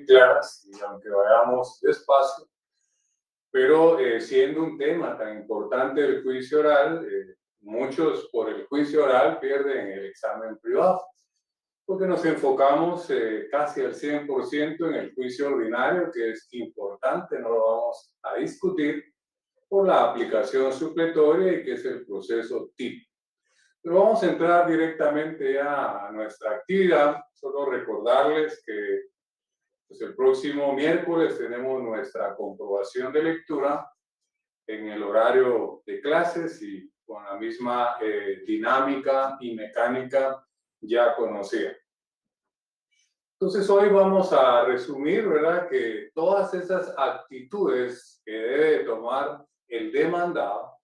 claras, y aunque vayamos despacio, pero siendo un tema tan importante el juicio oral, muchos por el juicio oral pierden el examen privado, porque nos enfocamos casi al 100% en el juicio ordinario, que es importante, no lo vamos a discutir, por la aplicación supletoria y que es el proceso tipo. Pero vamos a entrar directamente a nuestra actividad. Solo recordarles que pues, el próximo miércoles tenemos nuestra comprobación de lectura en el horario de clases y con la misma dinámica y mecánica ya conocida. Entonces hoy vamos a resumir, ¿verdad?, que todas esas actitudes que debe tomar el demandado,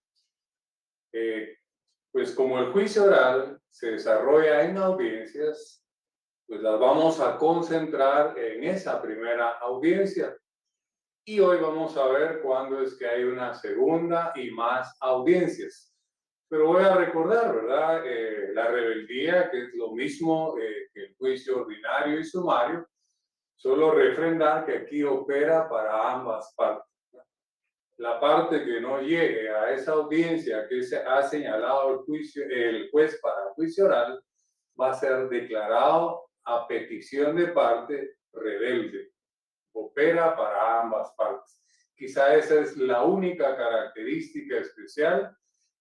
pues como el juicio oral se desarrolla en audiencias, pues las vamos a concentrar en esa primera audiencia. Y hoy vamos a ver cuándo es que hay una segunda y más audiencias. Pero voy a recordar, ¿verdad? La rebeldía, que es lo mismo que el juicio ordinario y sumario, solo refrendar que aquí opera para ambas partes. La parte que no llegue a esa audiencia que se ha señalado el juez para juicio oral va a ser declarado a petición de parte rebelde. Opera para ambas partes. Quizá esa es la única característica especial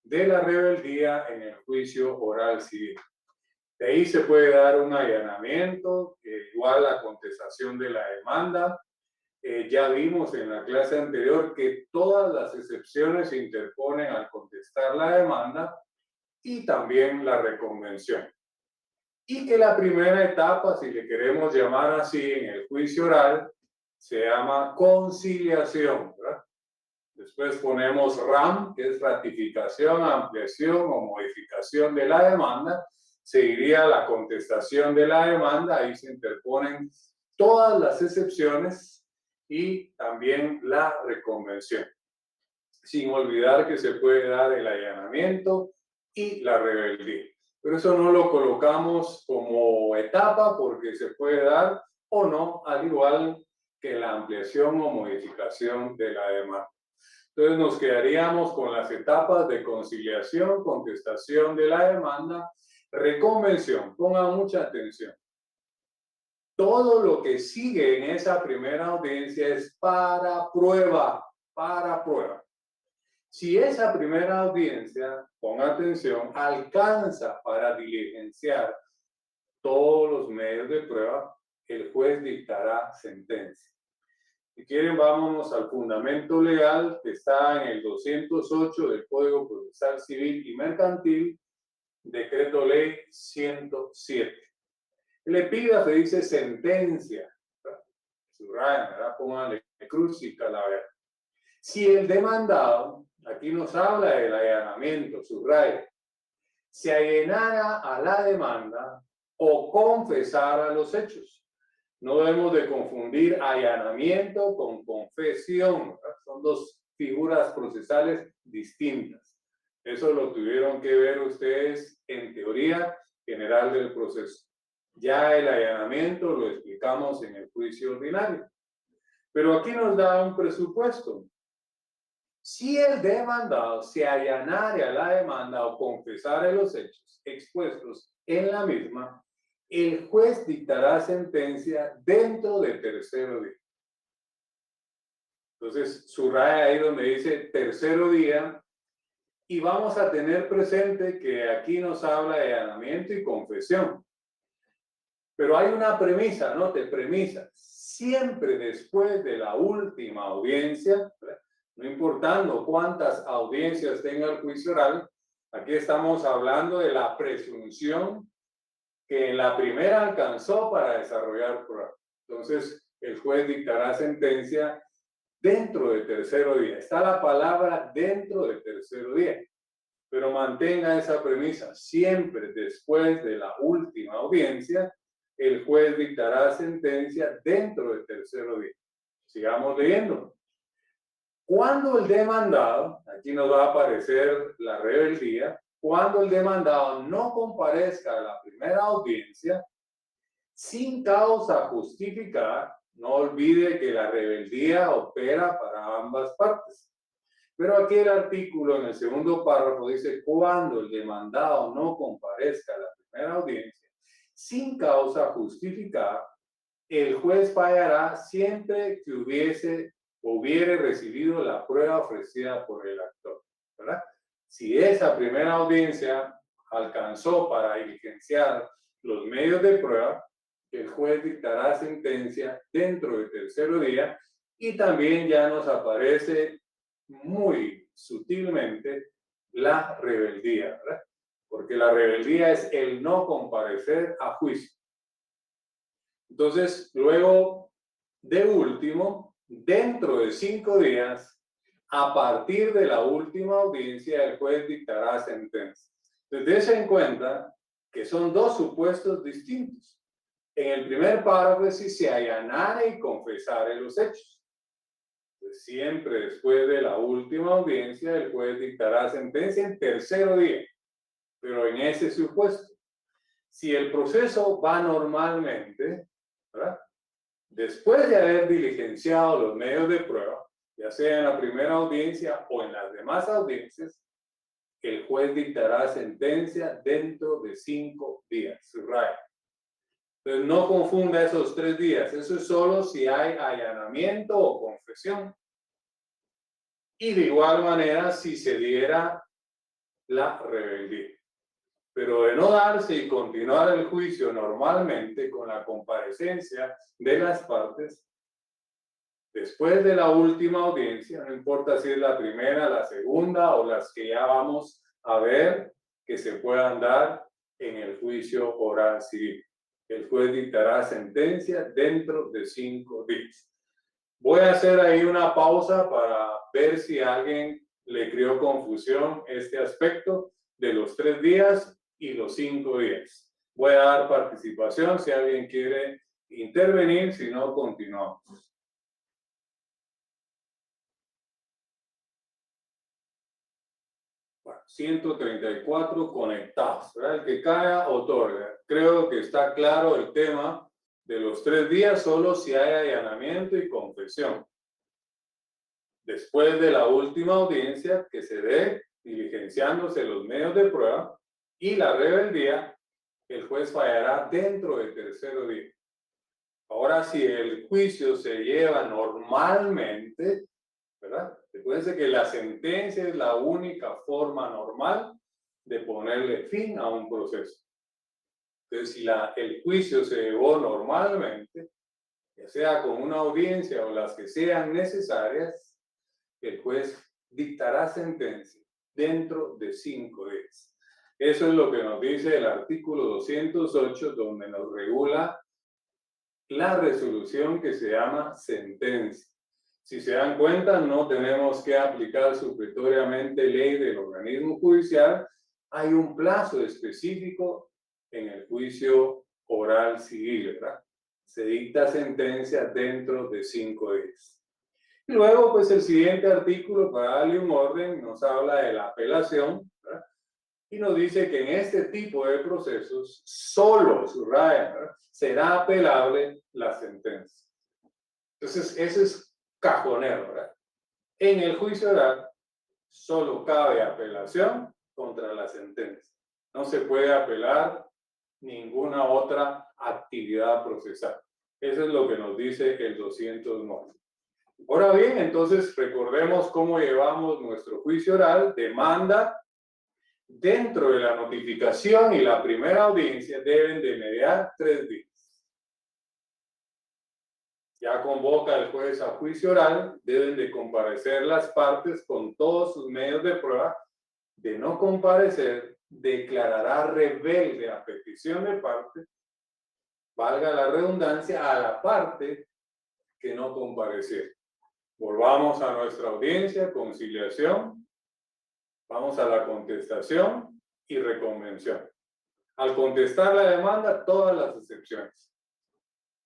de la rebeldía en el juicio oral civil. De ahí se puede dar un allanamiento, igual a contestación de la demanda. Ya vimos en la clase anterior que todas las excepciones se interponen al contestar la demanda y también la reconvención. Y que la primera etapa, si le queremos llamar así, en el juicio oral, se llama conciliación, ¿verdad? Después ponemos RAM, que es ratificación, ampliación o modificación de la demanda. Seguiría la contestación de la demanda, ahí se interponen todas las excepciones y también la reconvención. Sin olvidar que se puede dar el allanamiento y la rebeldía. Pero eso no lo colocamos como etapa porque se puede dar o no, al igual que la ampliación o modificación de la demanda. Entonces nos quedaríamos con las etapas de conciliación, contestación de la demanda, reconvención. Pongan mucha atención. Todo lo que sigue en esa primera audiencia es para prueba, para prueba. Si esa primera audiencia, pongan atención, alcanza para diligenciar todos los medios de prueba, el juez dictará sentencia. Si quieren, vámonos al fundamento legal que está en el 208 del Código Procesal Civil y Mercantil, Decreto Ley 107. El epígrafe dice sentencia. Subrayan, ¿verdad? Pónganle cruz y calavera. Si el demandado, aquí nos habla del allanamiento, subraya, se allanara a la demanda o confesara los hechos. No debemos de confundir allanamiento con confesión, ¿verdad? Son dos figuras procesales distintas. Eso lo tuvieron que ver ustedes en teoría general del proceso. Ya el allanamiento lo explicamos en el juicio ordinario. Pero aquí nos da un presupuesto. Si el demandado se allanare a la demanda o confesare los hechos expuestos en la misma, el juez dictará sentencia dentro del tercero día. Entonces, subraya ahí donde dice tercero día y vamos a tener presente que aquí nos habla de allanamiento y confesión. Pero hay una premisa, ¿no? Premisa. Siempre después de la última audiencia, no importando cuántas audiencias tenga el juicio oral, aquí estamos hablando de la presunción que en la primera alcanzó para desarrollar prueba. Entonces, el juez dictará sentencia dentro del tercero día. Está la palabra dentro del tercero día. Pero mantenga esa premisa. Siempre después de la última audiencia, el juez dictará sentencia dentro del tercero día. Sigamos leyendo. Cuando el demandado, aquí nos va a aparecer la rebeldía, cuando el demandado no comparezca a la primera audiencia sin causa justificada, No olvide que la rebeldía opera para ambas partes. Pero aquí el artículo en el segundo párrafo dice, cuando el demandado no comparezca a la primera audiencia sin causa justificada, el juez fallará siempre que hubiere recibido la prueba ofrecida por el actor, ¿verdad? Si esa primera audiencia alcanzó para diligenciar los medios de prueba, el juez dictará sentencia dentro del tercer día y también ya nos aparece muy sutilmente la rebeldía, ¿verdad? Porque la rebeldía es el no comparecer a juicio. Entonces, luego, de último, dentro de 5 días, a partir de la última audiencia, el juez dictará sentencia. Entonces, dése en cuenta que son dos supuestos distintos. En el primer párrafo es si se allanare y confesare los hechos. Pues siempre después de la última audiencia, el juez dictará sentencia en tercer día. Pero en ese supuesto, si el proceso va normalmente, ¿verdad? Después de haber diligenciado los medios de prueba, ya sea en la primera audiencia o en las demás audiencias, el juez dictará sentencia dentro de 5 días. Subraya. Entonces no confunda esos 3 días. Eso es solo si hay allanamiento o confesión. Y de igual manera si se diera la rebeldía. Pero de no darse y continuar el juicio normalmente con la comparecencia de las partes, después de la última audiencia, no importa si es la primera, la segunda o las que ya vamos a ver que se puedan dar en el juicio oral civil. El juez dictará sentencia dentro de 5 días. Voy a hacer ahí una pausa para ver si a alguien le creó confusión este aspecto de los 3 días y los 5 días. Voy a dar participación si alguien quiere intervenir, si no, continuamos. Bueno, 134 conectados, ¿verdad? El que caiga, otorga. Creo que está claro el tema de los 3 días, solo si hay allanamiento y confesión. Después de la última audiencia que se dé diligenciándose los medios de prueba y la rebeldía, el juez fallará dentro del tercer día. Ahora, si el juicio se lleva normalmente, ¿verdad? Recuerden que la sentencia es la única forma normal de ponerle fin a un proceso. Entonces, si el juicio se llevó normalmente, ya sea con una audiencia o las que sean necesarias, el juez dictará sentencia dentro de 5 días. Eso es lo que nos dice el artículo 208, donde nos regula la resolución que se llama sentencia. Si se dan cuenta, no tenemos que aplicar supletoriamente ley del organismo judicial. Hay un plazo específico en el juicio oral civil, ¿verdad? Se dicta sentencia dentro de 5 días. Y luego, pues el siguiente artículo, para darle un orden, nos habla de la apelación, ¿verdad? Y nos dice que en este tipo de procesos, solo, subraya, ¿verdad?, será apelable la sentencia. Entonces, ese es cajonero, ¿verdad? En el juicio oral, solo cabe apelación contra la sentencia. No se puede apelar ninguna otra actividad procesal. Eso es lo que nos dice el 209. Ahora bien, entonces recordemos cómo llevamos nuestro juicio oral. Demanda, dentro de la notificación y la primera audiencia deben de mediar 3 días. Ya convoca el juez a juicio oral, deben de comparecer las partes con todos sus medios de prueba. De no comparecer, declarará rebelde a petición de parte, valga la redundancia, a la parte que no compareció. Volvamos a nuestra audiencia, conciliación, vamos a la contestación y reconvención. Al contestar la demanda, todas las excepciones.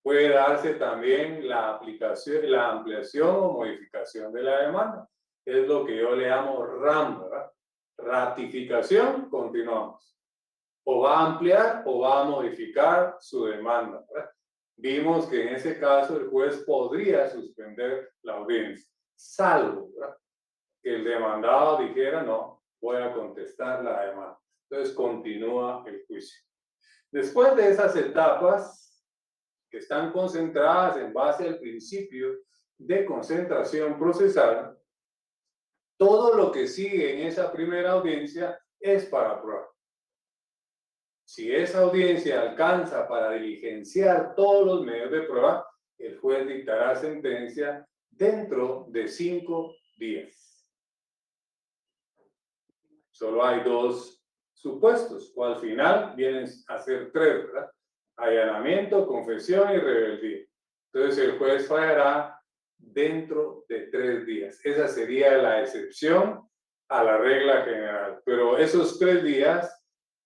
Puede darse también la aplicación, la ampliación o modificación de la demanda. Es lo que yo le llamo RAM, ¿verdad? Ratificación, continuamos. O va a ampliar o va a modificar su demanda, ¿verdad? vimos que en ese caso el juez podría suspender la audiencia, salvo, ¿verdad?, que el demandado dijera, no, voy a contestar la demanda. Entonces continúa el juicio. Después de esas etapas que están concentradas en base al principio de concentración procesal, todo lo que sigue en esa primera audiencia es para prueba. Si esa audiencia alcanza para diligenciar todos los medios de prueba, el juez dictará sentencia dentro de 5 días. Solo hay 2 supuestos, o al final vienen a ser 3, ¿verdad? Allanamiento, confesión y rebeldía. Entonces el juez fallará dentro de 3 días. Esa sería la excepción a la regla general. Pero esos 3 días,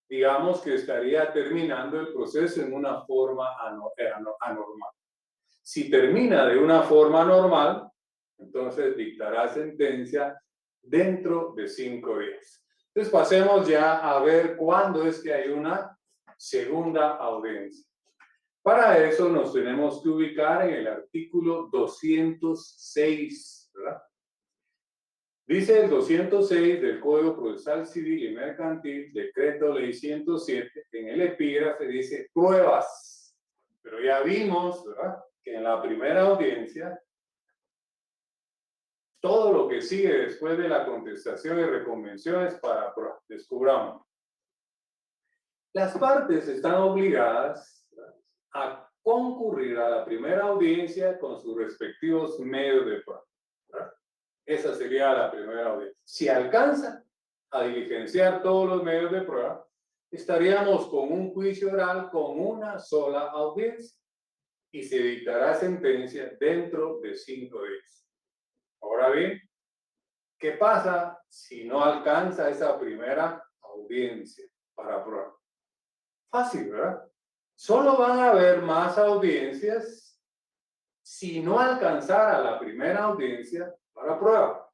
digamos que estaría terminando el proceso en una forma anormal. Si termina de una forma normal, entonces dictará sentencia dentro de 5 días. Entonces pasemos ya a ver cuándo es que hay una segunda audiencia. Para eso nos tenemos que ubicar en el artículo 206, ¿verdad? Dice el 206 del Código Procesal Civil y Mercantil, Decreto Ley 107, en el epígrafe dice pruebas. Pero ya vimos, ¿verdad?, que en la primera audiencia todo lo que sigue después de la contestación y reconvención es para prueba. Descubramos. Las partes están obligadas a concurrir a la primera audiencia con sus respectivos medios de prueba, ¿verdad? Esa sería la primera audiencia. Si alcanza a diligenciar todos los medios de prueba, estaríamos con un juicio oral con una sola audiencia y se dictará sentencia dentro de 5 días. Ahora bien, ¿qué pasa si no alcanza esa primera audiencia para prueba? Fácil, ¿verdad? Solo van a haber más audiencias si no alcanzara la primera audiencia para prueba.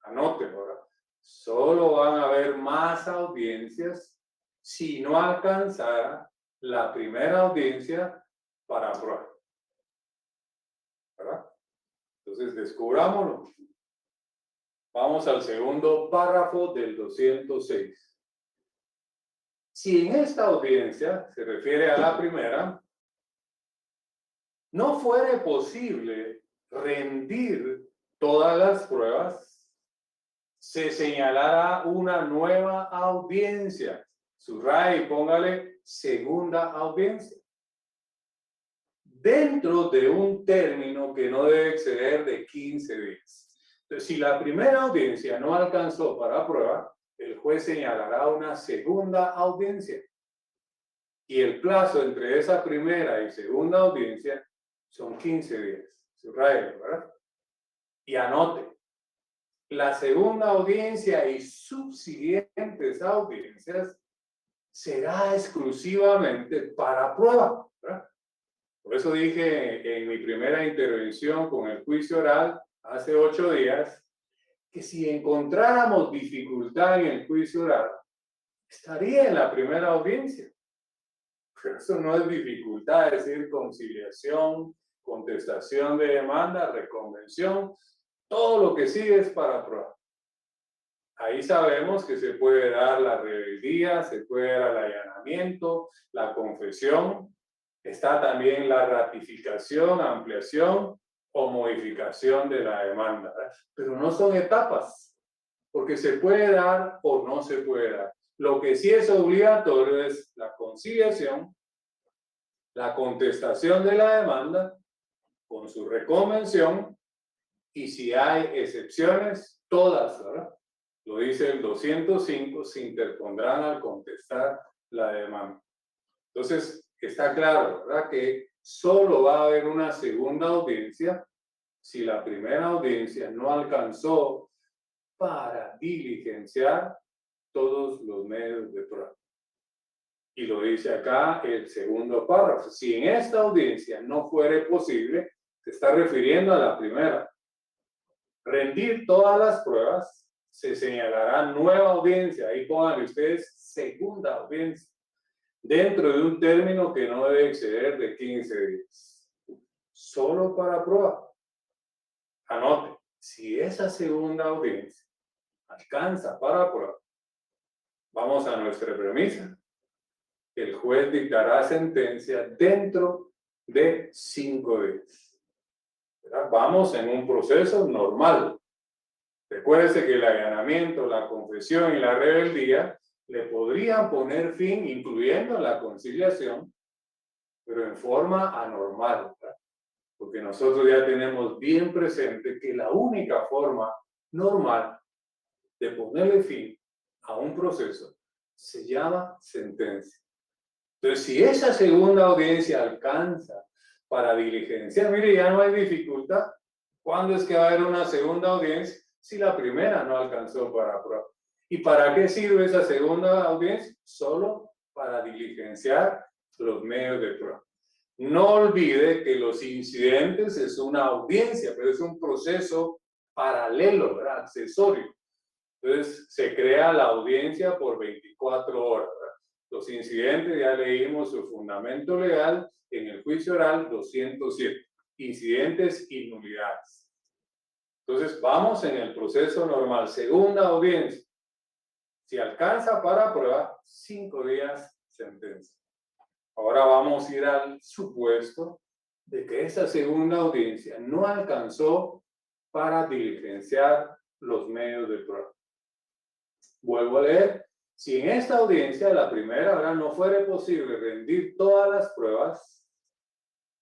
Anoten, ¿verdad? Solo van a haber más audiencias si no alcanzara la primera audiencia para prueba. ¿Verdad? Entonces, descubrámoslo. Vamos al segundo párrafo del 206. Si en esta audiencia, se refiere a la primera, no fuere posible rendir todas las pruebas, se señalará una nueva audiencia. Subraye y póngale segunda audiencia. Dentro de un término que no debe exceder de 15 días. Entonces, si la primera audiencia no alcanzó para prueba, el juez señalará una segunda audiencia. Y el plazo entre esa primera y segunda audiencia son 15 días. Subraye, ¿verdad? Y anote. La segunda audiencia y subsiguientes audiencias será exclusivamente para prueba, ¿verdad? Por eso dije en mi primera intervención con el juicio oral hace 8 días que si encontráramos dificultad en el juicio oral, estaría en la primera audiencia. Pero eso no es dificultad, es decir, conciliación, contestación de demanda, reconvención, todo lo que sigue es para prueba. Ahí sabemos que se puede dar la rebeldía, se puede dar el allanamiento, la confesión. Está también la ratificación, ampliación o modificación de la demanda. Pero no son etapas, porque se puede dar o no se puede dar. Lo que sí es obligatorio es la conciliación, la contestación de la demanda con su reconvención y si hay excepciones, todas, ¿verdad? Lo dice el 205, se interpondrán al contestar la demanda. Entonces, está claro, ¿verdad?, que solo va a haber una segunda audiencia si la primera audiencia no alcanzó para diligenciar todos los medios de prueba. Y lo dice acá el segundo párrafo. Si en esta audiencia no fuere posible, se está refiriendo a la primera, rendir todas las pruebas, se señalará nueva audiencia. Ahí pongan ustedes segunda audiencia, dentro de un término que no debe exceder de 15 días. solo para prueba. Anote, si esa segunda audiencia alcanza para prueba, vamos a nuestra premisa. El juez dictará sentencia dentro de 5 días. ¿Verdad? Vamos en un proceso normal. Recuérdese que el allanamiento, la confesión y la rebeldía le podrían poner fin, incluyendo la conciliación, pero en forma anormal, ¿verdad? Porque nosotros ya tenemos bien presente que la única forma normal de ponerle fin a un proceso se llama sentencia. Entonces, si esa segunda audiencia alcanza para diligenciar, mire, ya no hay dificultad. ¿Cuándo es que va a haber una segunda audiencia si la primera no alcanzó para prueba? ¿Y para qué sirve esa segunda audiencia? Solo para diligenciar los medios de prueba. No olvide que los incidentes es una audiencia, pero es un proceso paralelo, ¿verdad? Accesorio. Entonces, se crea la audiencia por 24 horas, ¿verdad? Los incidentes, ya leímos su fundamento legal en el juicio oral 207. Incidentes y nulidades. Entonces, vamos en el proceso normal. Segunda audiencia. Si alcanza para prueba, 5 días, sentencia. Ahora vamos a ir al supuesto de que esa segunda audiencia no alcanzó para diligenciar los medios de prueba. Vuelvo a leer. Si en esta audiencia, la primera hora, no fuere posible rendir todas las pruebas,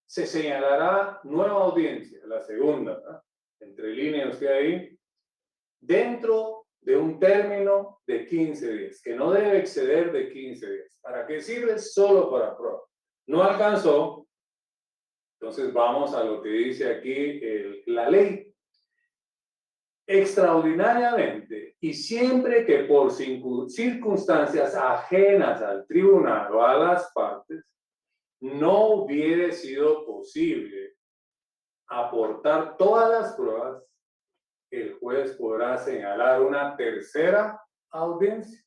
se señalará nueva audiencia, la segunda, ¿verdad? Entre líneas usted ahí, dentro de un término de 15 días, que no debe exceder de 15 días. ¿Para qué sirve? Solo para prueba. No alcanzó, entonces vamos a lo que dice aquí la ley. Extraordinariamente y siempre que por circunstancias ajenas al tribunal o a las partes, no hubiere sido posible aportar todas las pruebas, el juez podrá señalar una tercera audiencia.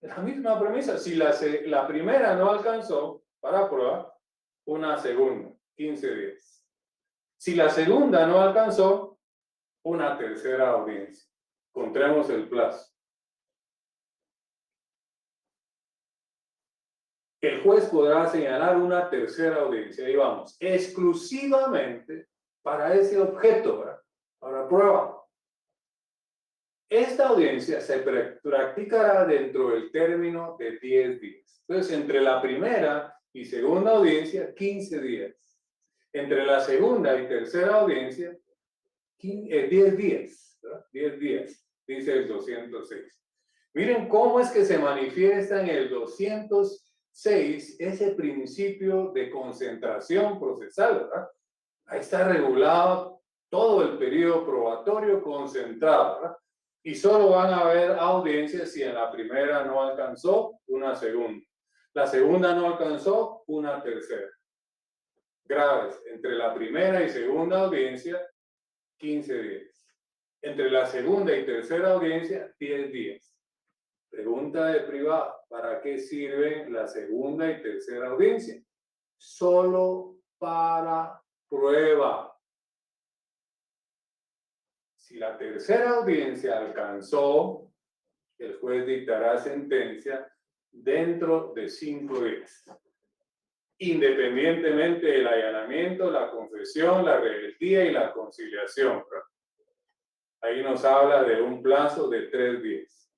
La misma premisa, si la primera no alcanzó para prueba, una segunda, 15 días. Si la segunda no alcanzó, una tercera audiencia. Contemos el plazo. El juez podrá señalar una tercera audiencia, ahí vamos, exclusivamente para ese objeto, ¿verdad? Para prueba. Esta audiencia se practicará dentro del término de 10 días. Entonces, entre la primera y segunda audiencia, 15 días. Entre la segunda y tercera audiencia, 10 días, ¿verdad? 10 días, dice el 206. Miren cómo es que se manifiesta en el 206 ese principio de concentración procesal, ¿verdad? Ahí está regulado todo el periodo probatorio concentrado, ¿verdad? Y solo van a haber audiencias si en la primera no alcanzó, una segunda. La segunda no alcanzó, una tercera. Graves, entre la primera y segunda audiencia, 15 días. Entre la segunda y tercera audiencia, 10 días. Pregunta de privado, ¿para qué sirven la segunda y tercera audiencia? Solo para prueba. Si la tercera audiencia alcanzó, el juez dictará sentencia dentro de 5 días. Independientemente del allanamiento, la confesión, la rebeldía y la conciliación. Ahí nos habla de un plazo de 3 días.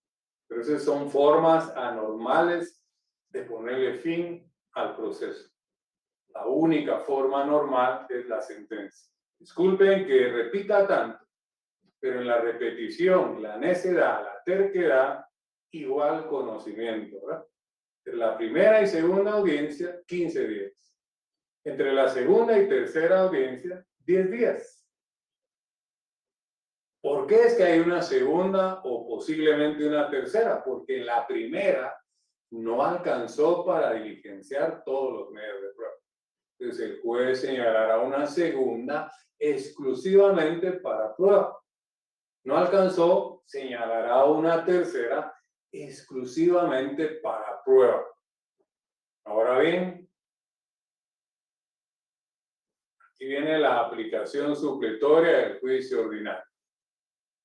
Pero esas son formas anormales de ponerle fin al proceso. La única forma normal es la sentencia. Disculpen que repita tanto, pero en la repetición, la necedad, la terquedad, igual conocimiento, ¿verdad? Entre la primera y segunda audiencia, 15 días. Entre la segunda y tercera audiencia, 10 días. ¿Por qué es que hay una segunda o posiblemente una tercera? Porque en la primera no alcanzó para diligenciar todos los medios de prueba. Entonces el juez señalará una segunda exclusivamente para prueba. No alcanzó, señalará una tercera exclusivamente para prueba. Ahora bien, Aquí viene la aplicación supletoria del juicio ordinario.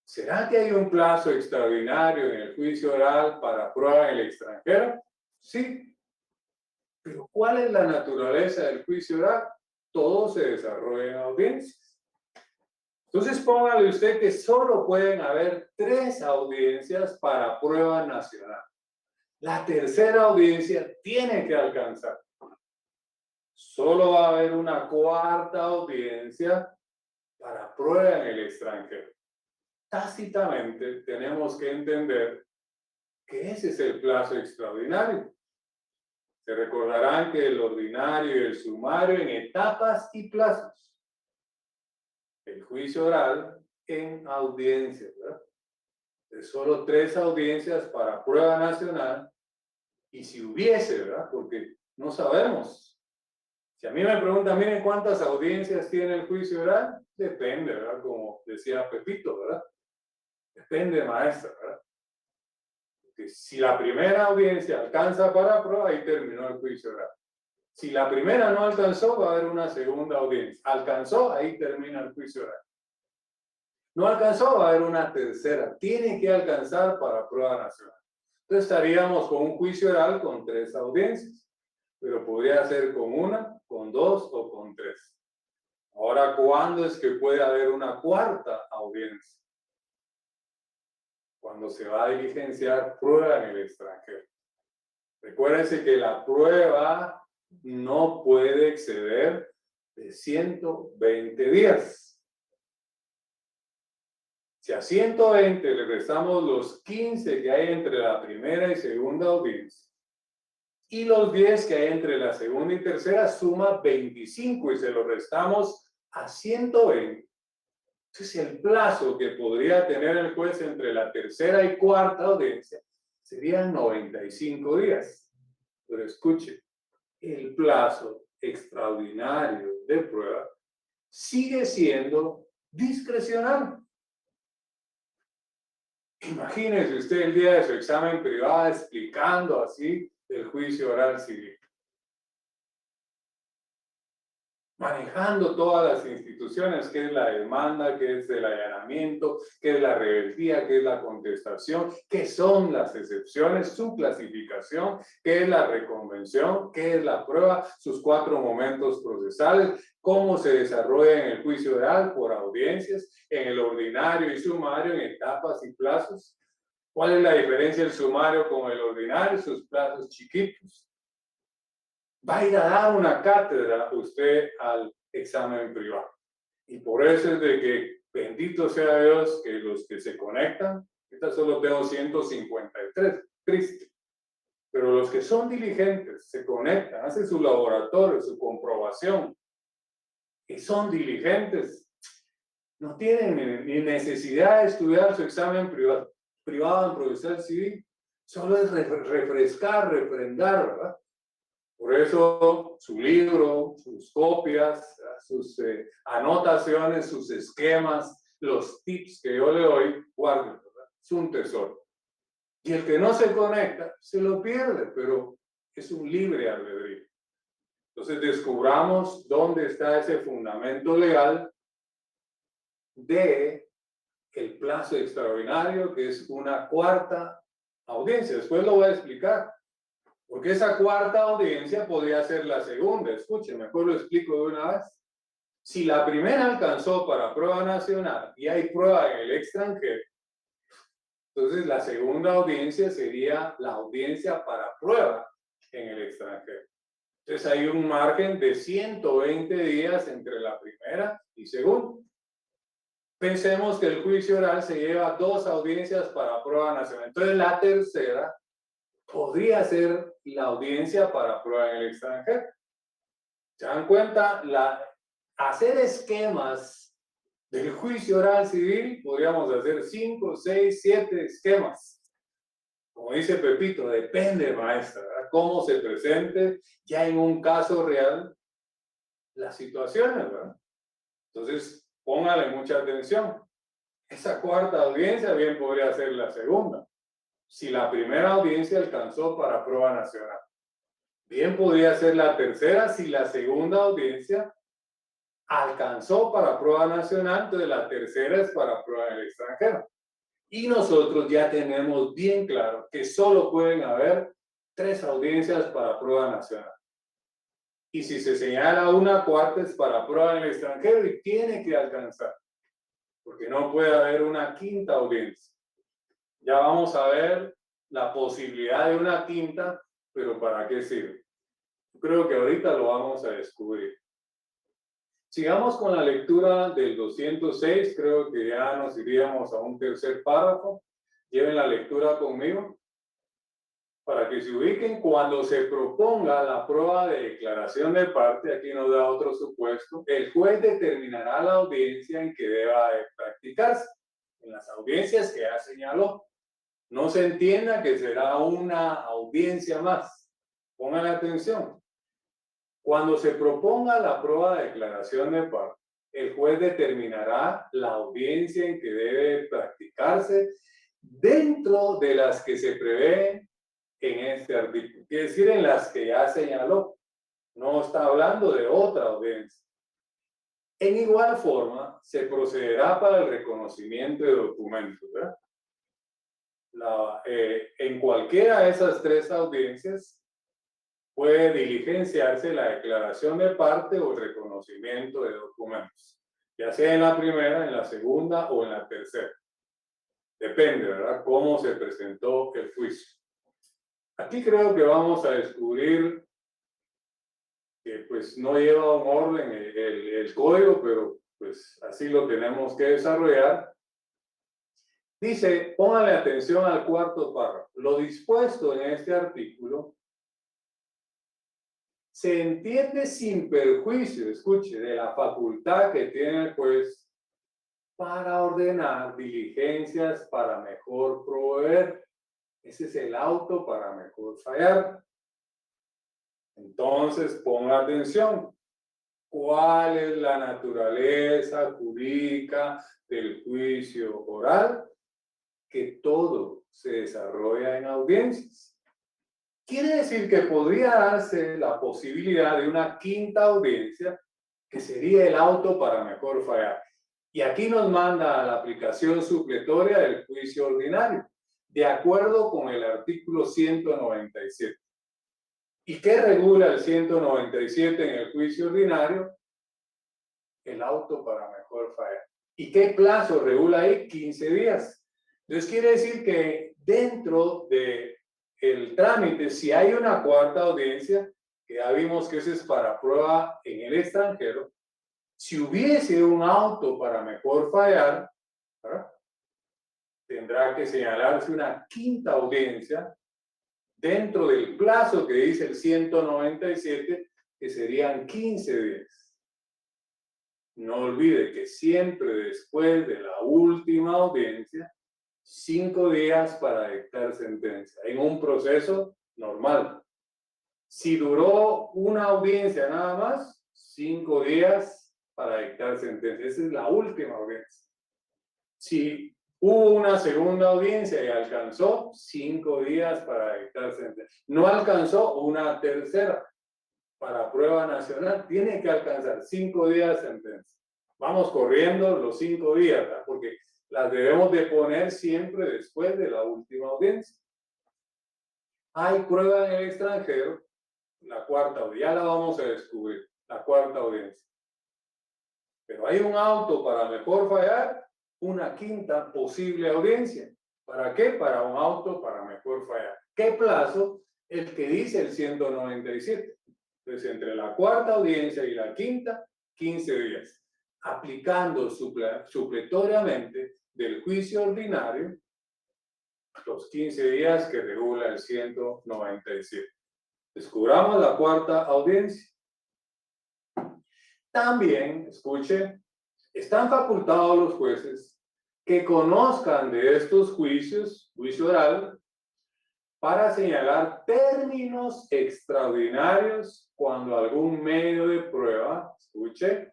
¿Será que hay un plazo extraordinario en el juicio oral para prueba en el extranjero? Sí. Pero ¿cuál es la naturaleza del juicio oral? Todo se desarrolla en audiencias. Entonces póngale usted que solo pueden haber 3 audiencias para prueba nacional. La tercera audiencia tiene que alcanzar. Solo va a haber una cuarta audiencia para prueba en el extranjero. Tácitamente tenemos que entender que ese es el plazo extraordinario. Se recordarán que el ordinario y el sumario en etapas y plazos. El juicio oral en audiencias, ¿verdad? De solo 3 audiencias para prueba nacional. Y si hubiese, ¿verdad? Porque no sabemos. Si a mí me preguntan, miren cuántas audiencias tiene el juicio oral, depende, ¿verdad? Como decía Pepito, ¿verdad? Depende, maestra, ¿verdad? Porque si la primera audiencia alcanza para prueba, ahí terminó el juicio oral. Si la primera no alcanzó, va a haber una segunda audiencia. Alcanzó, ahí termina el juicio oral. No alcanzó, va a haber una tercera. Tiene que alcanzar para prueba nacional. Entonces estaríamos con un juicio oral con 3 audiencias. Pero podría ser con 1, con 2 o con 3. Ahora, ¿cuándo es que puede haber una cuarta audiencia? Cuando se va a diligenciar prueba en el extranjero. Recuérdense que la prueba no puede exceder de 120 días. Si a 120 le restamos los 15 que hay entre la primera y segunda audiencia, y los 10 que hay entre la segunda y tercera, suma 25 y se lo restamos a 120. Entonces, el plazo que podría tener el juez entre la tercera y cuarta audiencia serían 95 días. Pero escuche, el plazo extraordinario de prueba sigue siendo discrecional. Imagínese usted el día de su examen privado explicando así el juicio oral civil. Manejando todas las instituciones, qué es la demanda, qué es el allanamiento, qué es la rebeldía, qué es la contestación, qué son las excepciones, su clasificación, qué es la reconvención, qué es la prueba, sus 4 momentos procesales, cómo se desarrolla en el juicio oral por audiencias, en el ordinario y sumario, en etapas y plazos. ¿Cuál es la diferencia del sumario con el ordinario? Sus plazos chiquitos. Va a ir a dar una cátedra usted al examen privado. Y por eso es de que, bendito sea Dios, que los que se conectan, esta solo tengo 153, triste. Pero los que son diligentes, se conectan, hacen su laboratorio, su comprobación, y son diligentes, no tienen ni necesidad de estudiar su examen privado en procesal civil, solo es refrescar, refrendar, ¿verdad? Por eso su libro, sus copias, sus anotaciones, sus esquemas, los tips que yo le doy, guárdenlos, ¿verdad? Es un tesoro. Y el que no se conecta, se lo pierde, pero es un libre albedrío. Entonces descubramos dónde está ese fundamento legal de el plazo extraordinario, que es una cuarta audiencia. Después lo voy a explicar. Porque esa cuarta audiencia podría ser la segunda. Escuchen, mejor lo explico de una vez. Si la primera alcanzó para prueba nacional y hay prueba en el extranjero, entonces la segunda audiencia sería la audiencia para prueba en el extranjero. Entonces hay un margen de 120 días entre la primera y segunda. Pensemos que el juicio oral se lleva 2 audiencias para prueba nacional. Entonces la tercera podría ser la audiencia para prueba en el extranjero. ¿Se dan cuenta? Hacer esquemas del juicio oral civil, podríamos hacer 5, 6, 7 esquemas. Como dice Pepito, depende, maestra, ¿verdad? Cómo se presente ya en un caso real las situaciones, ¿verdad? Entonces, póngale mucha atención. Esa cuarta audiencia bien podría ser la segunda. Si la primera audiencia alcanzó para prueba nacional. Bien podría ser la tercera si la segunda audiencia alcanzó para prueba nacional, entonces la tercera es para prueba en el extranjero. Y nosotros ya tenemos bien claro que solo pueden haber 3 audiencias para prueba nacional. Y si se señala una cuarta es para prueba en el extranjero y tiene que alcanzar, porque no puede haber una quinta audiencia. Ya vamos a ver la posibilidad de una quinta, pero ¿para qué sirve? Creo que ahorita lo vamos a descubrir. Sigamos con la lectura del 206, creo que ya nos iríamos a un tercer párrafo. Lleven la lectura conmigo. Para que se ubiquen, cuando se proponga la prueba de declaración de parte, aquí nos da otro supuesto, el juez determinará la audiencia en que deba de practicarse, en las audiencias que ya señaló. No se entienda que será una audiencia más. Pongan atención. Cuando se proponga la prueba de declaración de parte, el juez determinará la audiencia en que debe practicarse dentro de las que se prevén en este artículo. Quiere decir, en las que ya señaló. No está hablando de otra audiencia. En igual forma, se procederá para el reconocimiento de documentos, ¿verdad? En cualquiera de esas 3 audiencias puede diligenciarse la declaración de parte o el reconocimiento de documentos, ya sea en la primera, en la segunda o en la tercera. Depende, ¿verdad?, cómo se presentó el juicio. Aquí creo que vamos a descubrir que pues no lleva un orden el código, pero pues así lo tenemos que desarrollar. Dice, póngale atención al cuarto párrafo. Lo dispuesto en este artículo se entiende sin perjuicio, escuche, de la facultad que tiene el juez para ordenar diligencias para mejor proveer. Ese es el auto para mejor fallar. Entonces, ponga atención. ¿Cuál es la naturaleza jurídica del juicio oral? Que todo se desarrolla en audiencias. Quiere decir que podría darse la posibilidad de una quinta audiencia, que sería el auto para mejor fallar. Y aquí nos manda a la aplicación supletoria del juicio ordinario, de acuerdo con el artículo 197. ¿Y qué regula el 197 en el juicio ordinario? El auto para mejor fallar. ¿Y qué plazo regula ahí? 15 días. Entonces quiere decir que dentro de el trámite, si hay una cuarta audiencia, que ya vimos que ese es para prueba en el extranjero, si hubiese un auto para mejor fallar, ¿verdad?, tendrá que señalarse una quinta audiencia dentro del plazo que dice el 197, que serían 15 días. No olvide que siempre después de la última audiencia, 5 días para dictar sentencia, en un proceso normal. Si duró una audiencia nada más, 5 días para dictar sentencia. Esa es la última audiencia. Si hubo una segunda audiencia y alcanzó, 5 días para dictar sentencia. No alcanzó, una tercera para prueba nacional. Tiene que alcanzar 5 días de sentencia. Vamos corriendo los 5 días, ¿verdad?, porque las debemos de poner siempre después de la última audiencia. Hay prueba en el extranjero, la cuarta audiencia, ya la vamos a descubrir, la cuarta audiencia. Pero hay un auto para mejor fallar, una quinta posible audiencia. ¿Para qué? Para un auto para mejor fallar. ¿Qué plazo? El que dice el 197. Entonces, entre la cuarta audiencia y la quinta, 15 días. Aplicando supletoriamente del juicio ordinario los 15 días que regula el 197. Descubramos la cuarta audiencia. También, escuche, están facultados los jueces que conozcan de estos juicios, juicio oral, para señalar términos extraordinarios cuando algún medio de prueba, escuche,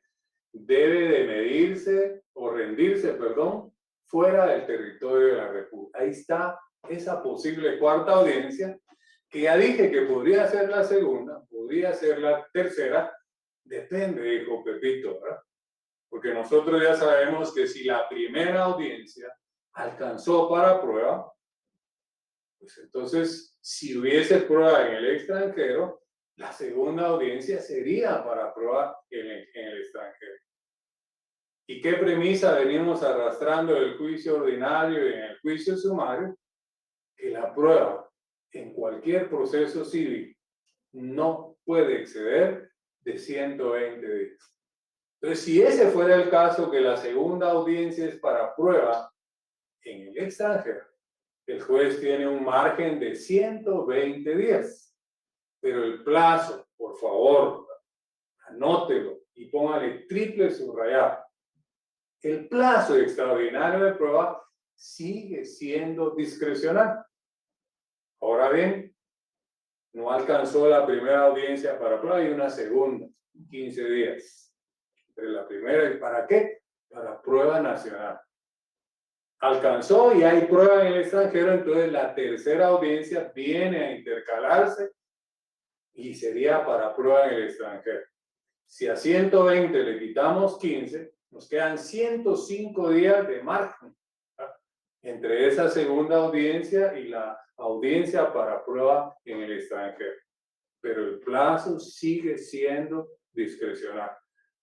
debe de medirse o rendirse, perdón, fuera del territorio de la República. Ahí está esa posible cuarta audiencia, que ya dije que podría ser la segunda, podría ser la tercera, depende, dijo Pepito, ¿verdad? Porque nosotros ya sabemos que si la primera audiencia alcanzó para prueba, pues entonces, si hubiese prueba en el extranjero, la segunda audiencia sería para prueba en el extranjero. ¿Y qué premisa venimos arrastrando del juicio ordinario y en el juicio sumario? Que la prueba en cualquier proceso civil no puede exceder de 120 días. Entonces, si ese fuera el caso, que la segunda audiencia es para prueba en el extranjero, el juez tiene un margen de 120 días. Pero el plazo, por favor, anótelo y póngale triple subrayado. El plazo extraordinario de prueba sigue siendo discrecional. Ahora bien, no alcanzó la primera audiencia para prueba y una segunda, 15 días. Entre la primera y ¿para qué? Para prueba nacional. Alcanzó y hay prueba en el extranjero, entonces la tercera audiencia viene a intercalarse y sería para prueba en el extranjero. Si a 120 le quitamos 15, nos quedan 105 días de margen entre esa segunda audiencia y la audiencia para prueba en el extranjero. Pero el plazo sigue siendo discrecional,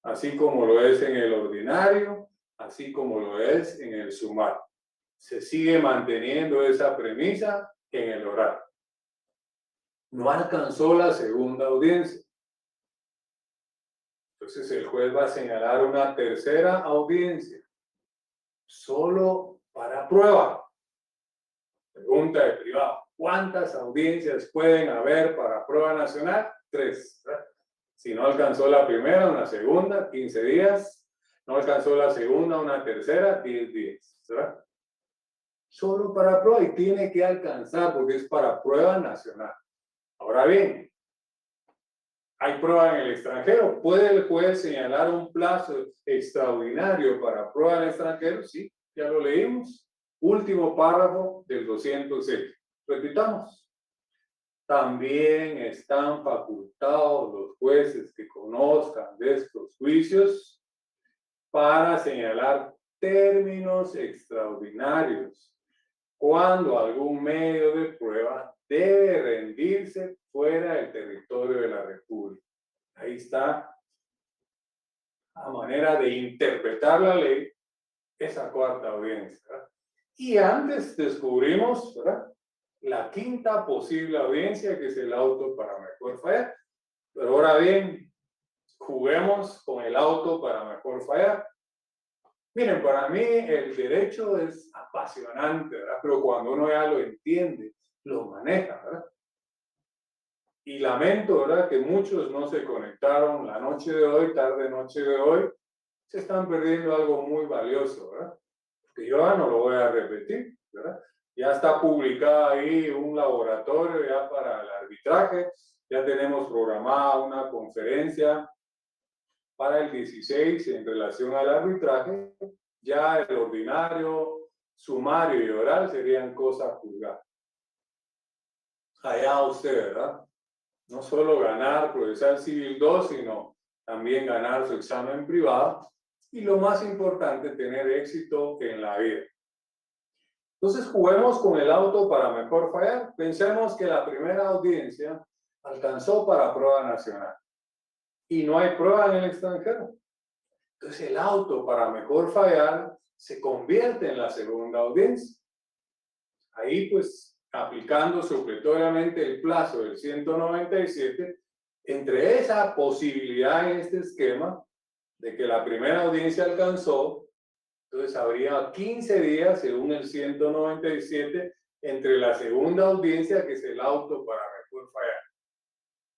así como lo es en el ordinario, así como lo es en el sumario. Se sigue manteniendo esa premisa en el oral. No alcanzó la segunda audiencia. Entonces el juez va a señalar una tercera audiencia, solo para prueba. Pregunta de privado: ¿cuántas audiencias pueden haber para prueba nacional? 3. ¿verdad? Si no alcanzó la primera, una segunda, 15 días. No alcanzó la segunda, una tercera, 10 días. ¿verdad? Solo para prueba, y tiene que alcanzar porque es para prueba nacional. Ahora bien, ¿hay prueba en el extranjero? ¿Puede el juez señalar un plazo extraordinario para prueba en el extranjero? Sí, ya lo leímos. Último párrafo del 206. Repitamos. También están facultados los jueces que conozcan de estos juicios para señalar términos extraordinarios cuando algún medio de prueba debe rendirse fuera del territorio de la República. Ahí está, a manera de interpretar la ley, esa cuarta audiencia. ¿verdad? Y antes descubrimos, ¿verdad?, la quinta posible audiencia, que es el auto para mejor fallar. Pero ahora bien, juguemos con el auto para mejor fallar. Miren, para mí el derecho es apasionante, ¿verdad? Pero cuando uno ya lo entiende, lo maneja, ¿verdad? Y lamento, ¿verdad?, que muchos no se conectaron la noche de hoy, tarde noche de hoy, se están perdiendo algo muy valioso, ¿verdad? Porque yo ya no lo voy a repetir, ¿verdad? Ya está publicado ahí un laboratorio ya para el arbitraje, ya tenemos programada una conferencia para el 16 en relación al arbitraje. Ya el ordinario, sumario y oral serían cosas juzgadas. Allá usted, ¿verdad? No solo ganar procesal civil 2, sino también ganar su examen privado. Y lo más importante, tener éxito en la vida. Entonces juguemos con el auto para mejor fallar. Pensemos que la primera audiencia alcanzó para prueba nacional y no hay prueba en el extranjero. Entonces el auto para mejor fallar se convierte en la segunda audiencia. Ahí pues aplicando supletoriamente el plazo del 197, entre esa posibilidad en este esquema de que la primera audiencia alcanzó, entonces habría 15 días según el 197 entre la segunda audiencia, que es el auto para mejor fallar,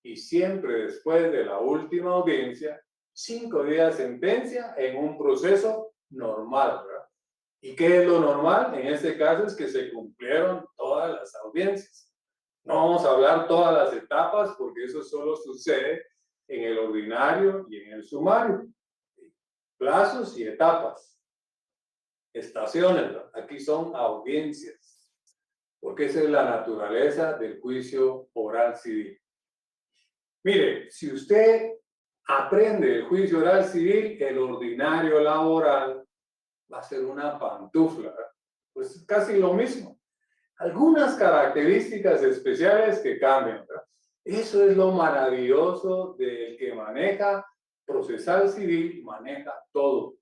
y siempre después de la última audiencia, 5 días sentencia en un proceso normal, ¿verdad? ¿Y qué es lo normal? En este caso es que se cumplieron todas las audiencias. No vamos a hablar todas las etapas porque eso solo sucede en el ordinario y en el sumario. Plazos y etapas. Estaciones, ¿verdad? Aquí son audiencias, porque esa es la naturaleza del juicio oral civil. Mire, si usted aprende el juicio oral civil, el ordinario laboral va a ser una pantufla, ¿verdad? Pues casi lo mismo. Algunas características especiales que cambian, ¿verdad? Eso es lo maravilloso del que maneja procesal civil, maneja todo.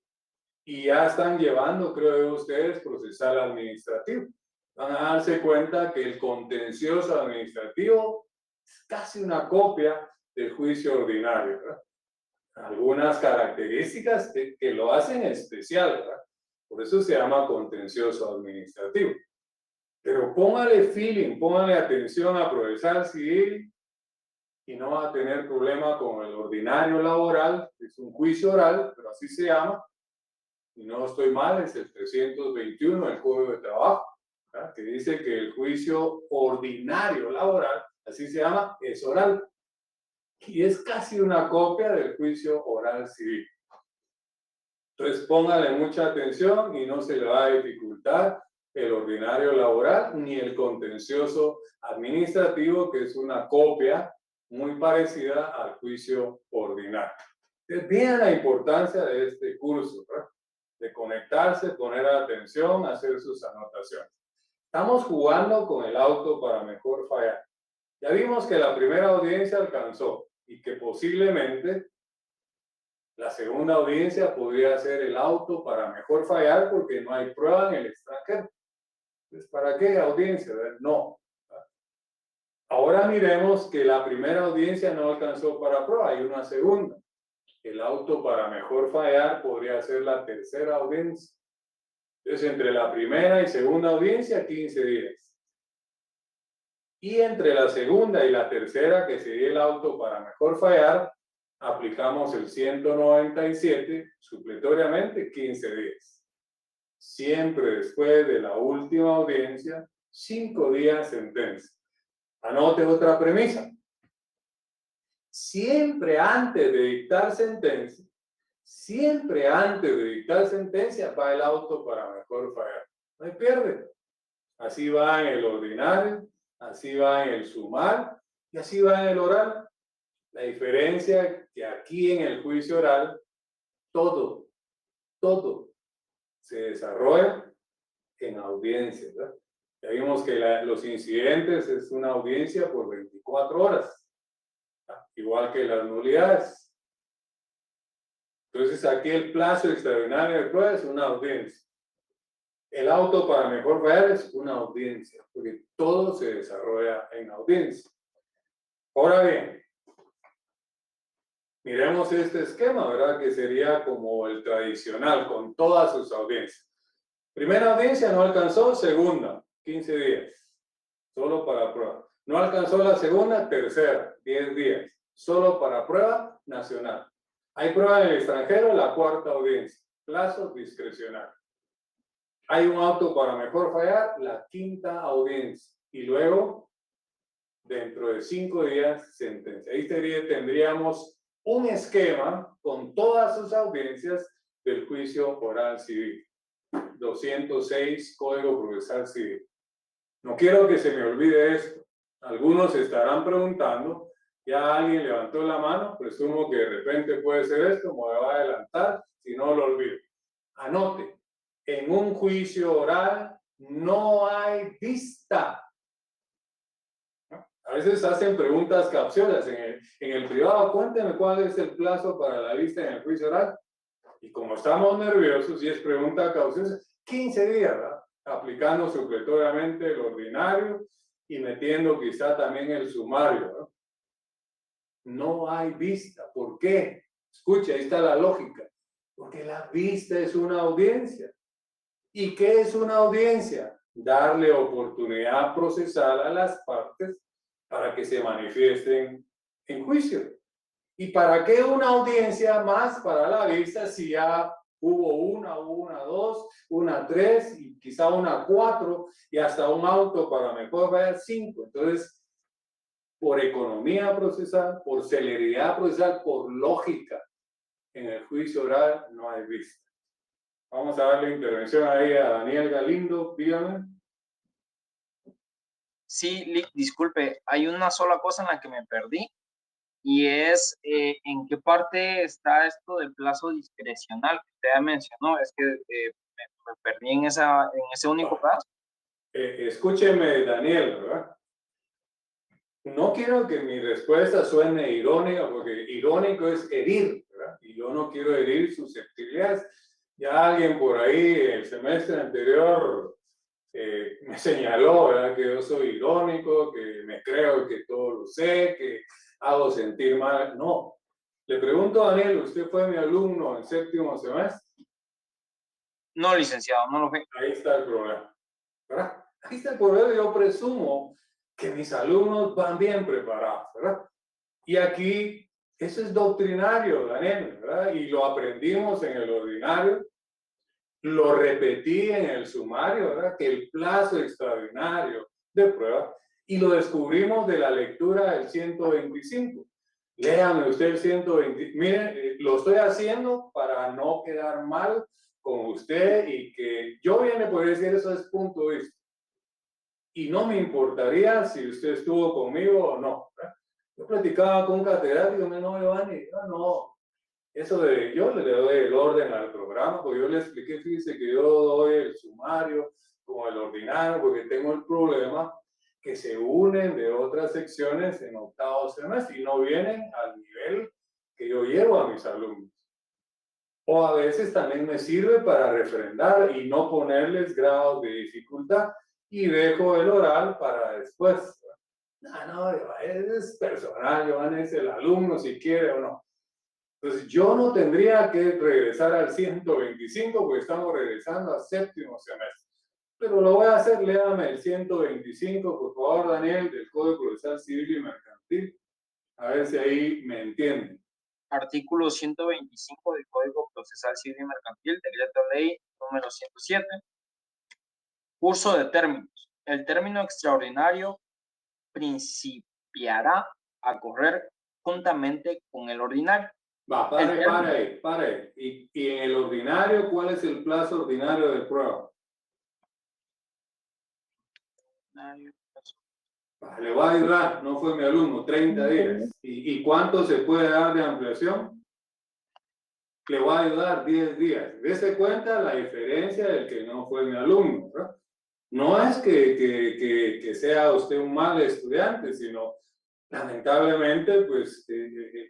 Y ya están llevando, creo ustedes, procesal administrativo. Van a darse cuenta que el contencioso administrativo es casi una copia del juicio ordinario, ¿verdad? Algunas características que lo hacen especial, ¿verdad? Por eso se llama contencioso administrativo. Pero póngale feeling, póngale atención a procesal civil y no va a tener problema con el ordinario laboral, que es un juicio oral, pero así se llama, y no estoy mal, es el 321 del Código de Trabajo, ¿verdad? Que dice que el juicio ordinario laboral, así se llama, es oral. Y es casi una copia del juicio oral civil. Entonces póngale mucha atención y no se le va a dificultar el ordinario laboral ni el contencioso administrativo, que es una copia muy parecida al juicio ordinario. Entonces, vean la importancia de este curso, ¿verdad? De conectarse, poner atención, hacer sus anotaciones. Estamos jugando con el auto para mejor fallar. Ya vimos que la primera audiencia alcanzó y que posiblemente la segunda audiencia podría ser el auto para mejor fallar porque no hay prueba en el extranjero. Entonces, ¿para qué audiencia? No. Ahora miremos que la primera audiencia no alcanzó para prueba, hay una segunda. El auto para mejor fallar podría ser la tercera audiencia. Entonces, entre la primera y segunda audiencia, 15 días. Y entre la segunda y la tercera, que sería el auto para mejor fallar, aplicamos el 197, supletoriamente 15 días. Siempre después de la última audiencia, 5 días sentencia. Anote otra premisa. Siempre antes de dictar sentencia, va el auto para mejor fallar. No hay pierde. Así va en el ordinario, así va en el sumar y así va en el oral. La diferencia es que aquí en el juicio oral, todo se desarrolla en audiencia, ¿verdad? Ya vimos que los incidentes es una audiencia por 24 horas, igual que las nulidades. Entonces aquí el plazo extraordinario de prueba es una audiencia. El auto para mejor fallar es una audiencia, porque todo se desarrolla en audiencia. Ahora bien, miremos este esquema, ¿verdad? Que sería como el tradicional, con todas sus audiencias. Primera audiencia no alcanzó, segunda, 15 días, solo para prueba. No alcanzó la segunda, tercera, 10 días, solo para prueba nacional. Hay prueba en el extranjero, la cuarta audiencia, plazo discrecional. Hay un auto para mejor fallar, la quinta audiencia. Y luego, dentro de 5 días, sentencia. Ahí tendríamos un esquema con todas sus audiencias del juicio oral civil. 206 Código Procesal Civil. No quiero que se me olvide esto. Algunos estarán preguntando, ya alguien levantó la mano, presumo que de repente puede ser esto, me va a adelantar, si no lo olvido. Anote, en un juicio oral no hay vista. ¿No? A veces hacen preguntas capciosas en el privado, cuénteme cuál es el plazo para la vista en el juicio oral. Y como estamos nerviosos y es pregunta capciosa, 15 días, ¿verdad? Aplicando supletoriamente el ordinario y metiendo quizá también el sumario, ¿no? No hay vista. ¿Por qué? Escucha, ahí está la lógica. Porque la vista es una audiencia. ¿Y qué es una audiencia? Darle oportunidad procesal a las partes para que se manifiesten en juicio. ¿Y para qué una audiencia más para la vista si ya hubo una, dos, una, tres y quizá una, cuatro y hasta un auto para mejor fallar 5? Entonces, por economía procesal, por celeridad procesal, por lógica, en el juicio oral no hay vista. Vamos a darle intervención ahí a Daniel Galindo, dígame. Sí, Lick, disculpe, hay una sola cosa en la que me perdí. y es en qué parte está esto del plazo discrecional que usted ya mencionó. Es que me perdí en ese único plazo. Escúcheme, Daniel, ¿verdad? No quiero que mi respuesta suene irónica, porque irónico es herir, ¿verdad? Y yo no quiero herir susceptibilidades. Ya alguien por ahí el semestre anterior me señaló, ¿verdad? Que yo soy irónico, que me creo que todo lo sé, que hago sentir mal. No. Le pregunto a Daniel, ¿usted fue mi alumno en séptimo semestre? No, licenciado, no lo fue. Ahí está el problema, ¿verdad? Ahí está el problema. Yo presumo que mis alumnos van bien preparados, ¿verdad? Y aquí, eso es doctrinario, Daniel, ¿verdad? Y lo aprendimos en el ordinario, lo repetí en el sumario, ¿verdad? Que el plazo extraordinario de prueba, y lo descubrimos de la lectura del 125. Léame usted el 120. Mire, lo estoy haciendo para no quedar mal con usted y que yo viene por decir eso es punto de vista. Y no me importaría si usted estuvo conmigo o no, ¿verdad? Yo platicaba con un catedrático, no, Giovanni, no, eso de, yo le doy el orden al programa, porque yo le expliqué, fíjese que yo doy el sumario como el ordinario, porque tengo el problema que se unen de otras secciones en octavo semestre y no vienen al nivel que yo llevo a mis alumnos. O a veces también me sirve para refrendar y no ponerles grados de dificultad y dejo el oral para después. No, es personal, Giovanni es el alumno si quiere o no. Entonces yo no tendría que regresar al 125 porque estamos regresando a séptimo semestre. Pero lo voy a hacer, léame el 125, por favor, Daniel, del Código Procesal Civil y Mercantil. A ver si ahí me entienden. Artículo 125 del Código Procesal Civil y Mercantil, decreto ley número 107. Curso de términos. El término extraordinario principiará a correr juntamente con el ordinario. Va, pare. Y en el ordinario, ¿cuál es el plazo ordinario de prueba? Le voy a ayudar, no fue mi alumno, 30 días. ¿Y cuánto se puede dar de ampliación? Le voy a ayudar 10 días. Dese cuenta la diferencia del que no fue mi alumno, ¿verdad? No es que sea usted un mal estudiante, sino lamentablemente, pues,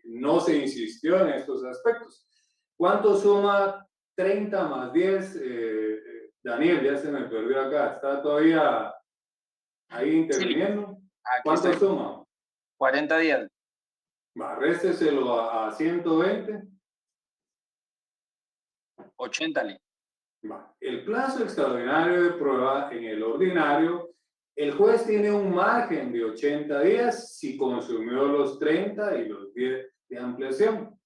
no se insistió en estos aspectos. ¿Cuánto suma 30 más 10? Daniel, ya se me perdió acá. ¿Está todavía ahí interviniendo? Sí, ¿Cuánto suma? 40 días. Va, résteselo a 120. 80. Va. El plazo extraordinario de prueba en el ordinario, el juez tiene un margen de 80 días si consumió los 30 y los 10 de ampliación.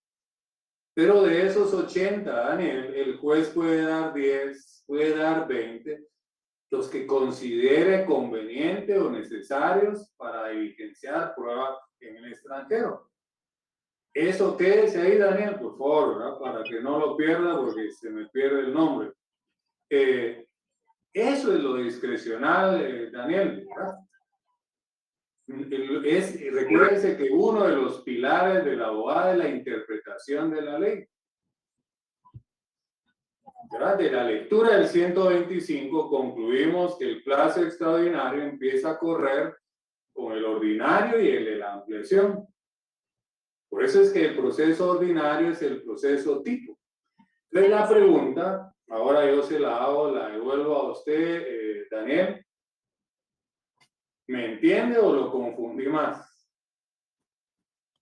Pero de esos 80, Daniel, el juez puede dar 10, puede dar 20, los que considere conveniente o necesarios para diligenciar prueba en el extranjero. Eso quédese ahí, Daniel, por favor, ¿verdad? Para que no lo pierda porque se me pierde el nombre. Eso es lo discrecional, Daniel, ¿verdad? Recuérdense que uno de los pilares de la abogada es la interpretación de la ley. ¿Verdad? De la lectura del 125 concluimos que el plazo extraordinario empieza a correr con el ordinario y el de la ampliación. Por eso es que el proceso ordinario es el proceso tipo. Entonces la pregunta, ahora yo se la hago, la devuelvo a usted, Daniel. ¿Me entiende o lo confundí más?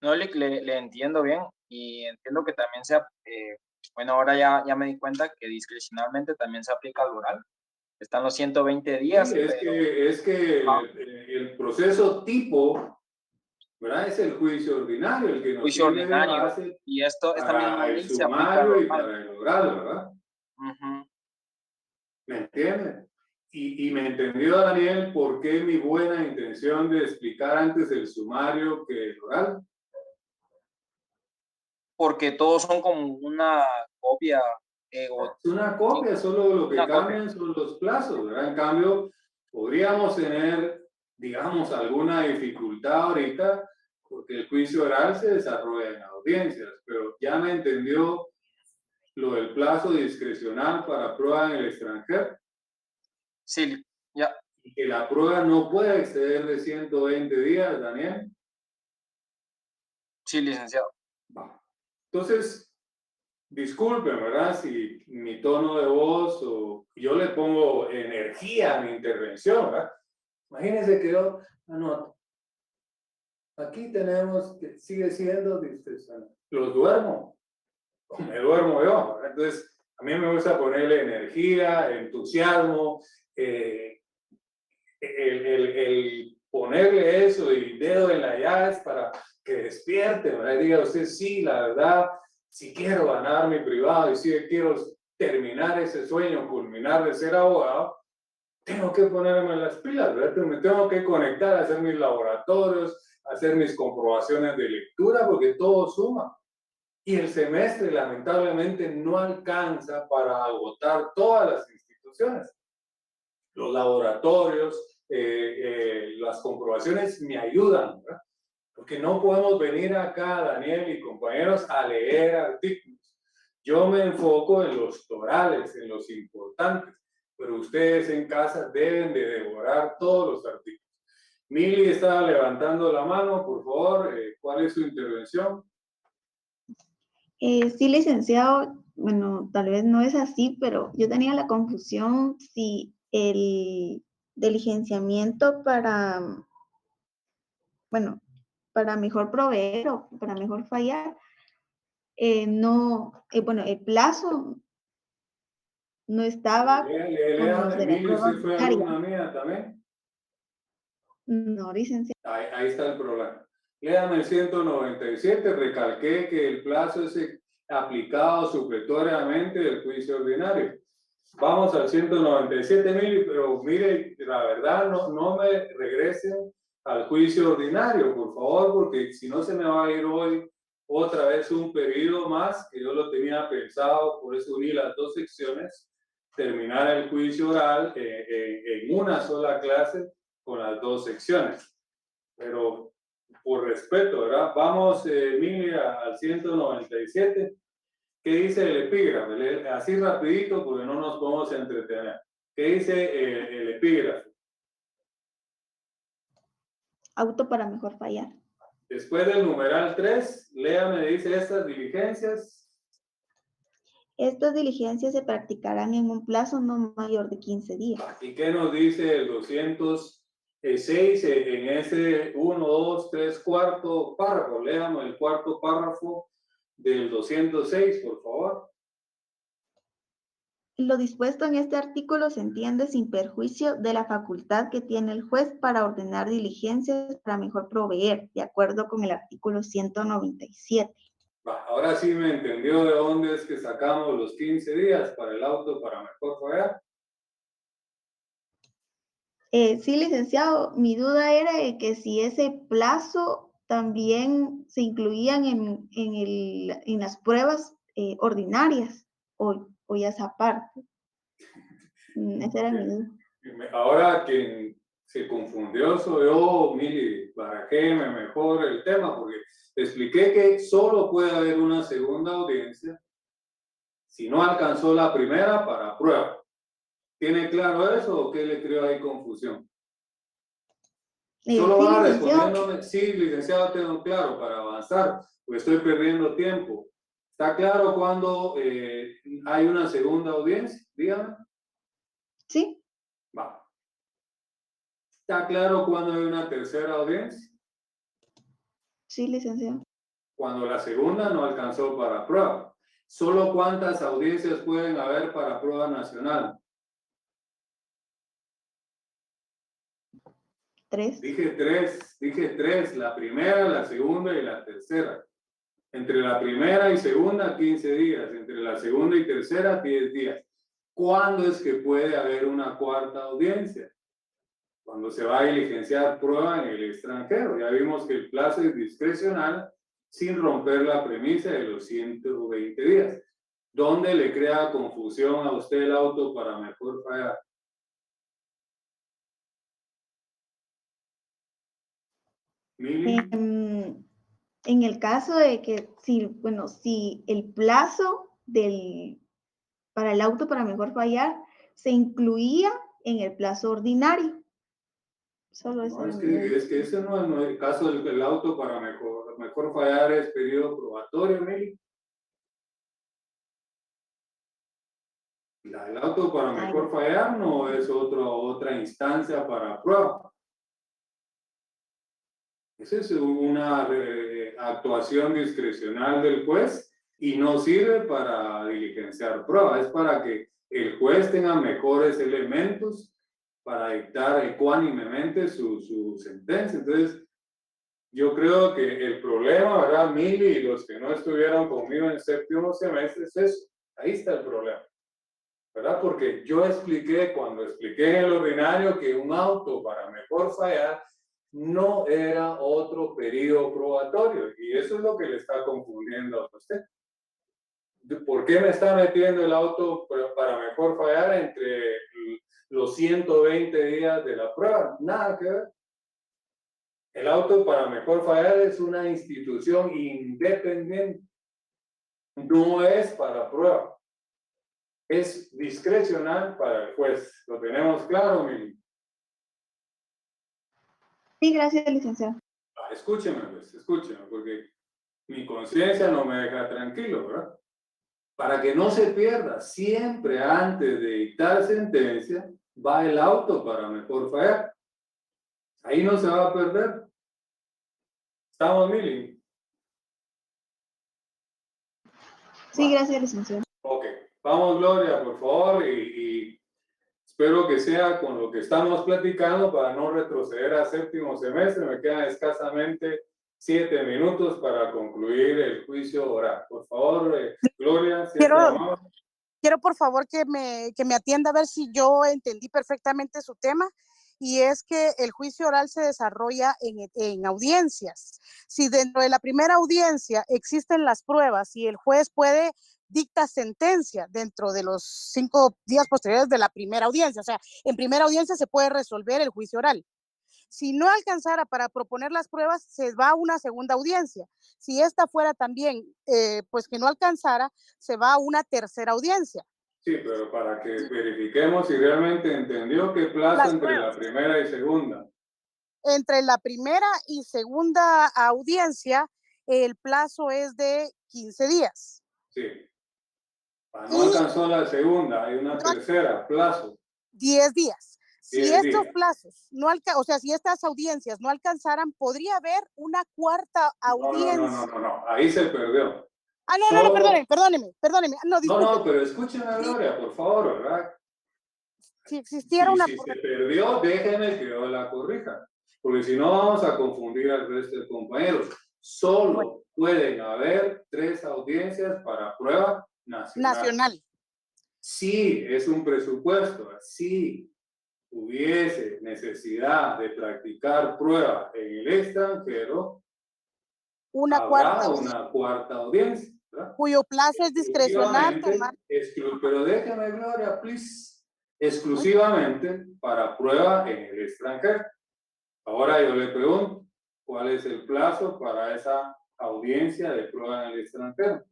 No, le entiendo bien y entiendo que también bueno, ahora ya me di cuenta que discrecionalmente también se aplica al oral. Están los 120 días. Sí, es que el proceso tipo, ¿verdad? Es el juicio ordinario, el que nos Juicio sirve de ordinario. base Y esta misma para el ley se aplica al sumario y oral. para el oral, ¿verdad? Uh-huh. ¿Me entiende? Y me entendió, Daniel, por qué mi buena intención de explicar antes el sumario que el oral. Porque todos son como una copia. Es una copia, solo lo que cambian son los plazos, ¿verdad? En cambio, podríamos tener, digamos, alguna dificultad ahorita porque el juicio oral se desarrolla en audiencias, pero ya me entendió lo del plazo discrecional para prueba en el extranjero. Sí, ya. Y que la prueba no puede exceder de 120 días, Daniel. Sí, licenciado. Entonces, disculpen, ¿verdad? Si mi tono de voz o yo le pongo energía a mi intervención, ¿verdad? Imagínense que yo anoto. Aquí tenemos que sigue siendo discrecional. Los duermo, o me duermo yo, ¿verdad? Entonces, a mí me gusta ponerle energía, entusiasmo, el ponerle eso y dedo en la llaga para que despierte, ¿verdad? Y diga usted, sí, la verdad, si quiero ganar mi privado y si quiero terminar ese sueño, culminar de ser abogado, tengo que ponerme las pilas, ¿verdad? Me tengo que conectar, hacer mis laboratorios, hacer mis comprobaciones de lectura, porque todo suma. Y el semestre, lamentablemente, no alcanza para agotar todas las instituciones. Los laboratorios, las comprobaciones me ayudan, ¿verdad? Porque no podemos venir acá, Daniel y compañeros, a leer artículos. Yo me enfoco en los torales, en los importantes, pero ustedes en casa deben de devorar todos los artículos. Mili estaba levantando la mano, por favor, ¿cuál es su intervención? Sí, licenciado, bueno, tal vez no es así, pero yo tenía la confusión si el diligenciamiento para, bueno, para mejor proveer o para mejor fallar, no, bueno, el plazo no estaba con los de la Mili, prueba ¿usted fue ordinaria. alumna mía también? No, licenciado. Ahí está el problema. Léame el 197, recalqué que el plazo es aplicado supletoriamente del juicio ordinario. Vamos al 197, Mili, pero mire, la verdad, no me regresen al juicio ordinario, por favor, porque si no se me va a ir hoy otra vez un periodo más, que yo lo tenía pensado, por eso uní las dos secciones, terminar el juicio oral en una sola clase con las dos secciones. Pero por respeto, ¿verdad? Vamos, Mili, al 197. ¿Qué dice el epígrafe? Así rapidito porque no nos podemos entretener. ¿Qué dice el epígrafe? Auto para mejor fallar. Después del numeral 3, léame, dice estas diligencias. Estas diligencias se practicarán en un plazo no mayor de 15 días. ¿Y qué nos dice el 206 en ese 1, 2, 3, cuarto párrafo? Léame el cuarto párrafo del 206, por favor. Lo dispuesto en este artículo se entiende sin perjuicio de la facultad que tiene el juez para ordenar diligencias para mejor proveer, de acuerdo con el artículo 197. Ahora sí me entendió de dónde es que sacamos los 15 días para el auto para mejor fallar. Sí, licenciado, mi duda era de que si ese plazo también se incluían en las pruebas ordinarias o ya esa parte. Esa era mi duda. Ahora quien se confundió soy yo, Mili, barajéme mejor el tema, porque expliqué que solo puede haber una segunda audiencia si no alcanzó la primera para prueba. ¿Tiene claro eso o qué le creo ahí confusión? Solo Sí, va licenciado. respondiéndome, sí, licenciado, tengo claro, para avanzar, porque estoy perdiendo tiempo. ¿Está claro cuando hay una segunda audiencia? Dígame. Sí. Va. ¿Está claro cuando hay una tercera audiencia? Sí, licenciado. Cuando la segunda no alcanzó para prueba. ¿Solo cuántas audiencias pueden haber para prueba nacional? 3. Dije tres, la primera, la segunda y la tercera. Entre la primera y segunda, 15 días. Entre la segunda y tercera, 10 días. ¿Cuándo es que puede haber una cuarta audiencia? Cuando se va a diligenciar prueba en el extranjero. Ya vimos que el plazo es discrecional sin romper la premisa de los 120 días. ¿Dónde le crea confusión a usted el auto para mejor fallar? Mili. En el caso de que, si el plazo para el auto para mejor fallar se incluía en el plazo ordinario. Solo eso. No, es que ese no es el caso del auto para mejor fallar, es periodo probatorio, Mili. El auto para mejor fallar no es otra instancia para prueba. Esa es una actuación discrecional del juez y no sirve para diligenciar prueba, es para que el juez tenga mejores elementos para dictar ecuánimemente su sentencia. Entonces, yo creo que el problema, ¿verdad, Mili? Y los que no estuvieron conmigo en séptimo semestre es eso. Ahí está el problema, ¿verdad? Porque yo expliqué, cuando expliqué en el ordinario, que un auto para mejor fallar no era otro periodo probatorio. Y eso es lo que le está confundiendo a usted. ¿Por qué me está metiendo el auto para mejor fallar entre los 120 días de la prueba? Nada que ver. El auto para mejor fallar es una institución independiente. No es para prueba. Es discrecional para el juez. ¿Lo tenemos claro, Mili? Sí, gracias, licenciado. Escúcheme, pues, escúcheme, porque mi conciencia no me deja tranquilo, ¿verdad? Para que no se pierda, siempre antes de dictar sentencia, va el auto para mejor fallar. Ahí no se va a perder. ¿Estamos, Mili? Sí, gracias, licenciado. Ok, vamos, Gloria, por favor, y espero que sea con lo que estamos platicando para no retroceder a séptimo semestre. Me quedan escasamente 7 minutos para concluir el juicio oral. Por favor, Gloria, quiero por favor que me atienda a ver si yo entendí perfectamente su tema. Y es que el juicio oral se desarrolla en audiencias. Si dentro de la primera audiencia existen las pruebas y el juez dicta sentencia dentro de los 5 días posteriores de la primera audiencia, o sea, en primera audiencia se puede resolver el juicio oral. Si no alcanzara para proponer las pruebas, se va a una segunda audiencia. Si esta fuera también, pues que no alcanzara, se va a una tercera audiencia. Sí, pero para que verifiquemos si realmente entendió qué plazo entre la primera y segunda. Entre la primera y segunda audiencia, el plazo es de 15 días. Sí. No alcanzó la segunda, hay una tercera, plazo. 10 días. Si estos días. plazos no o sea, si estas audiencias no alcanzaran, podría haber una cuarta audiencia. No, ahí se perdió. No, perdóneme. No, disculpe. No, pero escúcheme, Gloria, por favor, ¿verdad? Si existiera una... Si se perdió, déjeme que yo la corrija, porque si no vamos a confundir al resto de compañeros. Solo pueden haber 3 audiencias para prueba nacional. Sí, es un presupuesto, sí hubiese necesidad de practicar prueba en el extranjero, habrá una cuarta audiencia, ¿verdad? Cuyo plazo es discrecional. Pero déjame, Gloria, please. Exclusivamente para prueba en el extranjero. Ahora yo le pregunto, ¿cuál es el plazo para esa audiencia de prueba en el extranjero?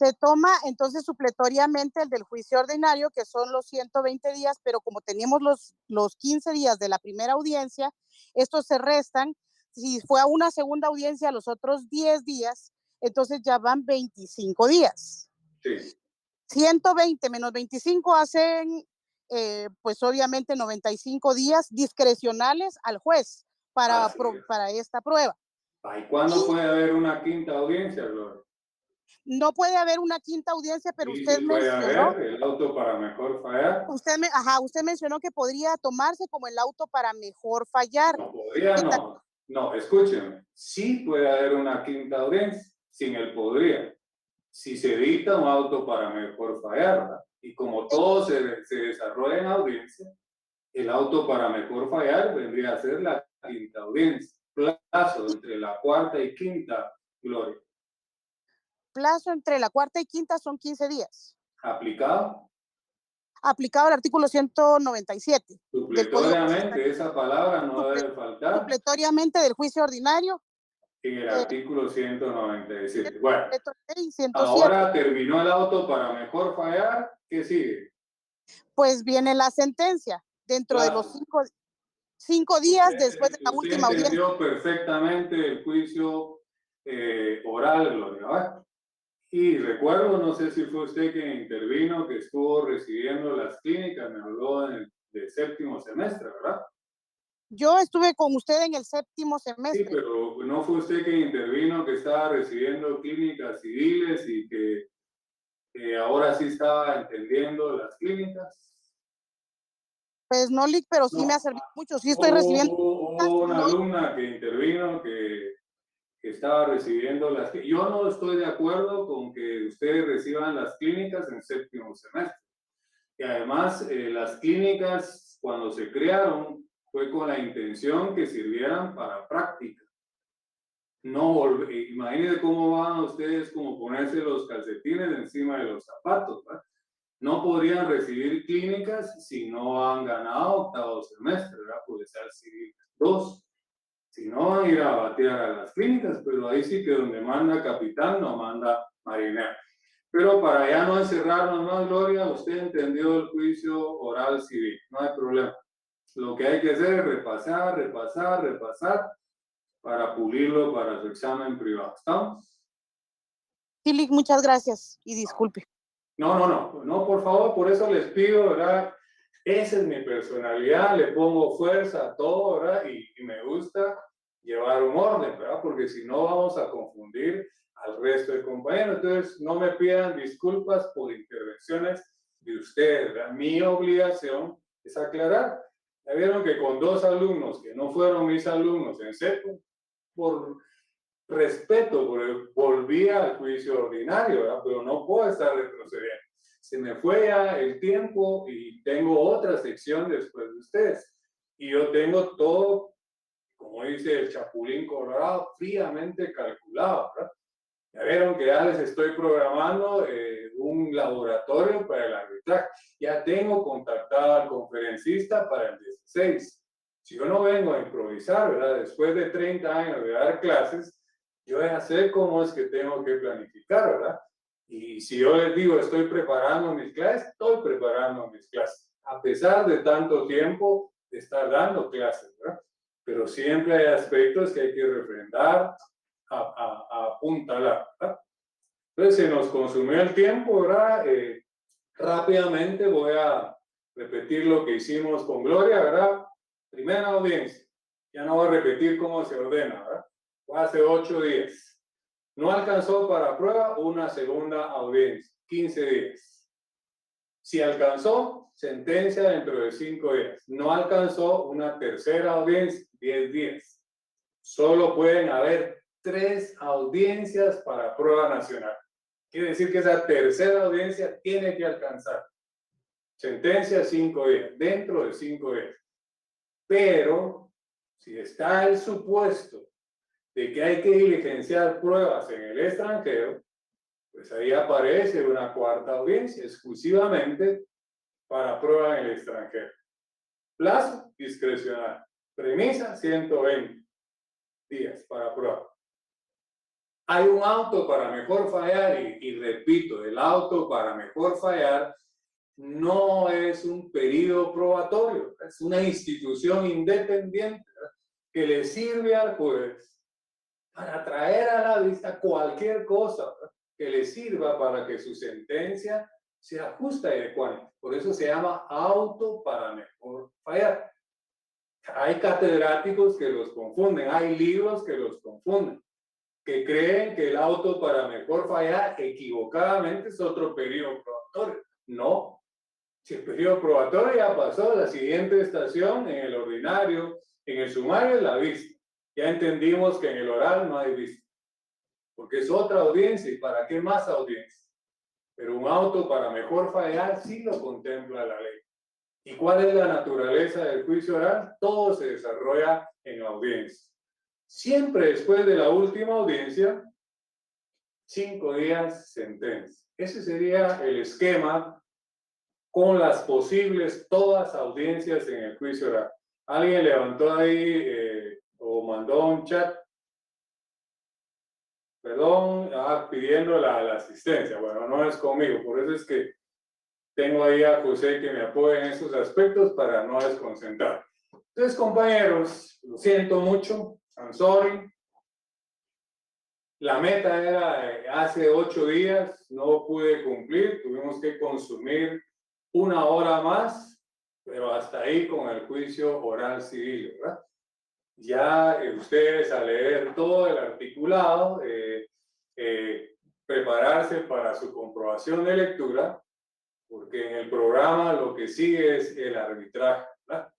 Se toma entonces supletoriamente el del juicio ordinario, que son los 120 días, pero como teníamos los 15 días de la primera audiencia, estos se restan. Si fue a una segunda audiencia, los otros 10 días, entonces ya van 25 días. Sí. 120 menos 25 hacen, pues obviamente 95 días discrecionales al juez para esta prueba. ¿Y cuándo puede haber una quinta audiencia, Gloria? No puede haber una quinta audiencia, pero usted mencionó... ¿Puede haber el auto para mejor fallar? Usted mencionó que podría tomarse como el auto para mejor fallar. No, podría no. No, escúcheme. Sí puede haber una quinta audiencia, sin el podría. Si se dicta un auto para mejor fallar, ¿verdad? Y como todo se desarrolla en audiencia, el auto para mejor fallar vendría a ser la quinta audiencia. Plazo entre la cuarta y quinta, Gloria. Plazo entre la cuarta y quinta son 15 días. ¿Aplicado? aplicado al artículo 197. Supletoriamente, esa palabra no debe faltar. Supletoriamente del juicio ordinario. En el artículo 197. Bueno, 107. Ahora terminó el auto para mejor fallar. ¿Qué sigue? Pues viene la sentencia dentro de los 5 días después de la última audiencia. Usted entendió perfectamente el juicio oral, Gloria, ¿verdad? Y recuerdo, no sé si fue usted quien intervino, que estuvo recibiendo las clínicas, me habló del séptimo semestre, ¿verdad? Yo estuve con usted en el séptimo semestre. Sí, pero no fue usted quien intervino, que estaba recibiendo clínicas civiles y que ahora sí estaba entendiendo las clínicas. Pues no, Lick, pero sí me ha servido mucho. Sí estoy recibiendo. Hubo una alumna que intervino que estaba recibiendo las clínicas. Yo no estoy de acuerdo con que ustedes reciban las clínicas en séptimo semestre. Y además, las clínicas, cuando se crearon, fue con la intención que sirvieran para práctica. No, imagínense cómo van ustedes como ponerse los calcetines encima de los zapatos, ¿verdad? No podrían recibir clínicas si no han ganado octavo semestre, ¿verdad? Policial Civil 2. Si no van a ir a batear a las clínicas, pero ahí sí que donde manda capitán no manda marinero. Pero para ya no encerrarnos más, Gloria, usted entendió el juicio oral civil, no hay problema. Lo que hay que hacer es repasar para pulirlo para su examen privado. ¿Estamos? Sí, Lick, muchas gracias y disculpe. No, por favor, por eso les pido, ¿verdad? Esa es mi personalidad, le pongo fuerza a todo, ¿verdad? Y me gusta llevar un orden, ¿verdad? Porque si no vamos a confundir al resto de compañeros. Entonces, no me pidan disculpas por intervenciones de ustedes, ¿verdad? Mi obligación es aclarar. Ya vieron que con 2 alumnos que no fueron mis alumnos en seco, por respeto, volví al juicio ordinario, ¿verdad? Pero no puedo estar retrocediendo. Se me fue ya el tiempo y tengo otra sección después de ustedes. Y yo tengo todo, como dice el Chapulín Colorado, fríamente calculado, ¿verdad? Ya vieron que ya les estoy programando un laboratorio para el arbitraje. Ya tengo contactado al conferencista para el 16. Si yo no vengo a improvisar, ¿verdad? Después de 30 años de dar clases, yo ya sé cómo es que tengo que planificar, ¿verdad? Y si yo les digo, estoy preparando mis clases, estoy preparando mis clases, a pesar de tanto tiempo de estar dando clases, ¿verdad? Pero siempre hay aspectos que hay que refrendar, apuntalar, ¿verdad? Entonces se nos consumió el tiempo, ¿verdad? Rápidamente voy a repetir lo que hicimos con Gloria, ¿verdad? Primera audiencia. Ya no voy a repetir cómo se ordena, ¿verdad? Fue hace 8 días. No alcanzó para prueba, una segunda audiencia, 15 días. Si alcanzó, sentencia dentro de 5 días. No alcanzó, una tercera audiencia, 10 días. Solo pueden haber 3 audiencias para prueba nacional. Quiere decir que esa tercera audiencia tiene que alcanzar. Sentencia 5 días, dentro de 5 días. Pero, si está el supuesto de que hay que diligenciar pruebas en el extranjero, pues ahí aparece una cuarta audiencia exclusivamente para prueba en el extranjero. Plazo discrecional. Premisa 120 días para prueba. Hay un auto para mejor fallar y repito, el auto para mejor fallar no es un periodo probatorio, es una institución independiente, ¿verdad?, que le sirve al juez para traer a la vista cualquier cosa, ¿verdad?, que le sirva para que su sentencia sea justa y adecuada. Por eso se llama auto para mejor fallar. Hay catedráticos que los confunden, hay libros que los confunden, que creen que el auto para mejor fallar equivocadamente es otro periodo probatorio. No. Si el periodo probatorio ya pasó, la siguiente estación en el ordinario, en el sumario es la vista. Ya entendimos que en el oral no hay vista, porque es otra audiencia. ¿Y para qué más audiencia? Pero un auto para mejor fallar sí lo contempla la ley. ¿Y cuál es la naturaleza del juicio oral? Todo se desarrolla en audiencia. Siempre después de la última audiencia, 5 días sentencia. Ese sería el esquema con las posibles todas audiencias en el juicio oral. ¿Alguien levantó ahí o mandó un chat? Perdón, pidiendo la asistencia. Bueno, no es conmigo, por eso es que tengo ahí a José que me apoya en esos aspectos para no desconcentrar. Entonces, compañeros, lo siento mucho, I'm sorry. La meta era hace 8 días, no pude cumplir, tuvimos que consumir 1 hora más, pero hasta ahí con el juicio oral civil, ¿verdad? Ya ustedes al leer todo el articulado, prepararse para su comprobación de lectura, porque en el programa lo que sigue es el arbitraje, ¿verdad?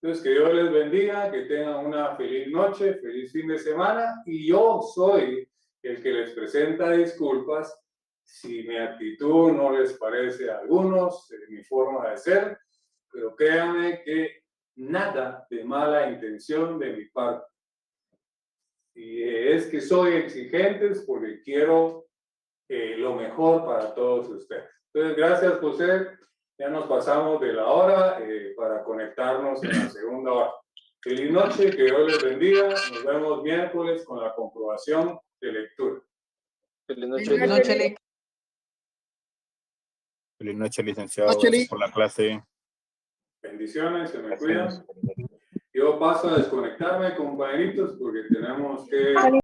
Entonces, que Dios les bendiga, que tengan una feliz noche, feliz fin de semana, y yo soy el que les presenta disculpas si mi actitud no les parece a algunos, mi forma de ser, pero créanme que nada de mala intención de mi parte. Y es que soy exigente porque quiero lo mejor para todos ustedes. Entonces, gracias, José. Ya nos pasamos de la hora para conectarnos en la segunda hora. Feliz noche, que Dios les bendiga. Nos vemos miércoles con la comprobación de lectura. Feliz noche. Feliz noche, Lic. Feliz noche, licenciado. Gracias por la clase. Bendiciones, se me Gracias. cuidan. Yo paso a desconectarme, compañeritos, porque tenemos que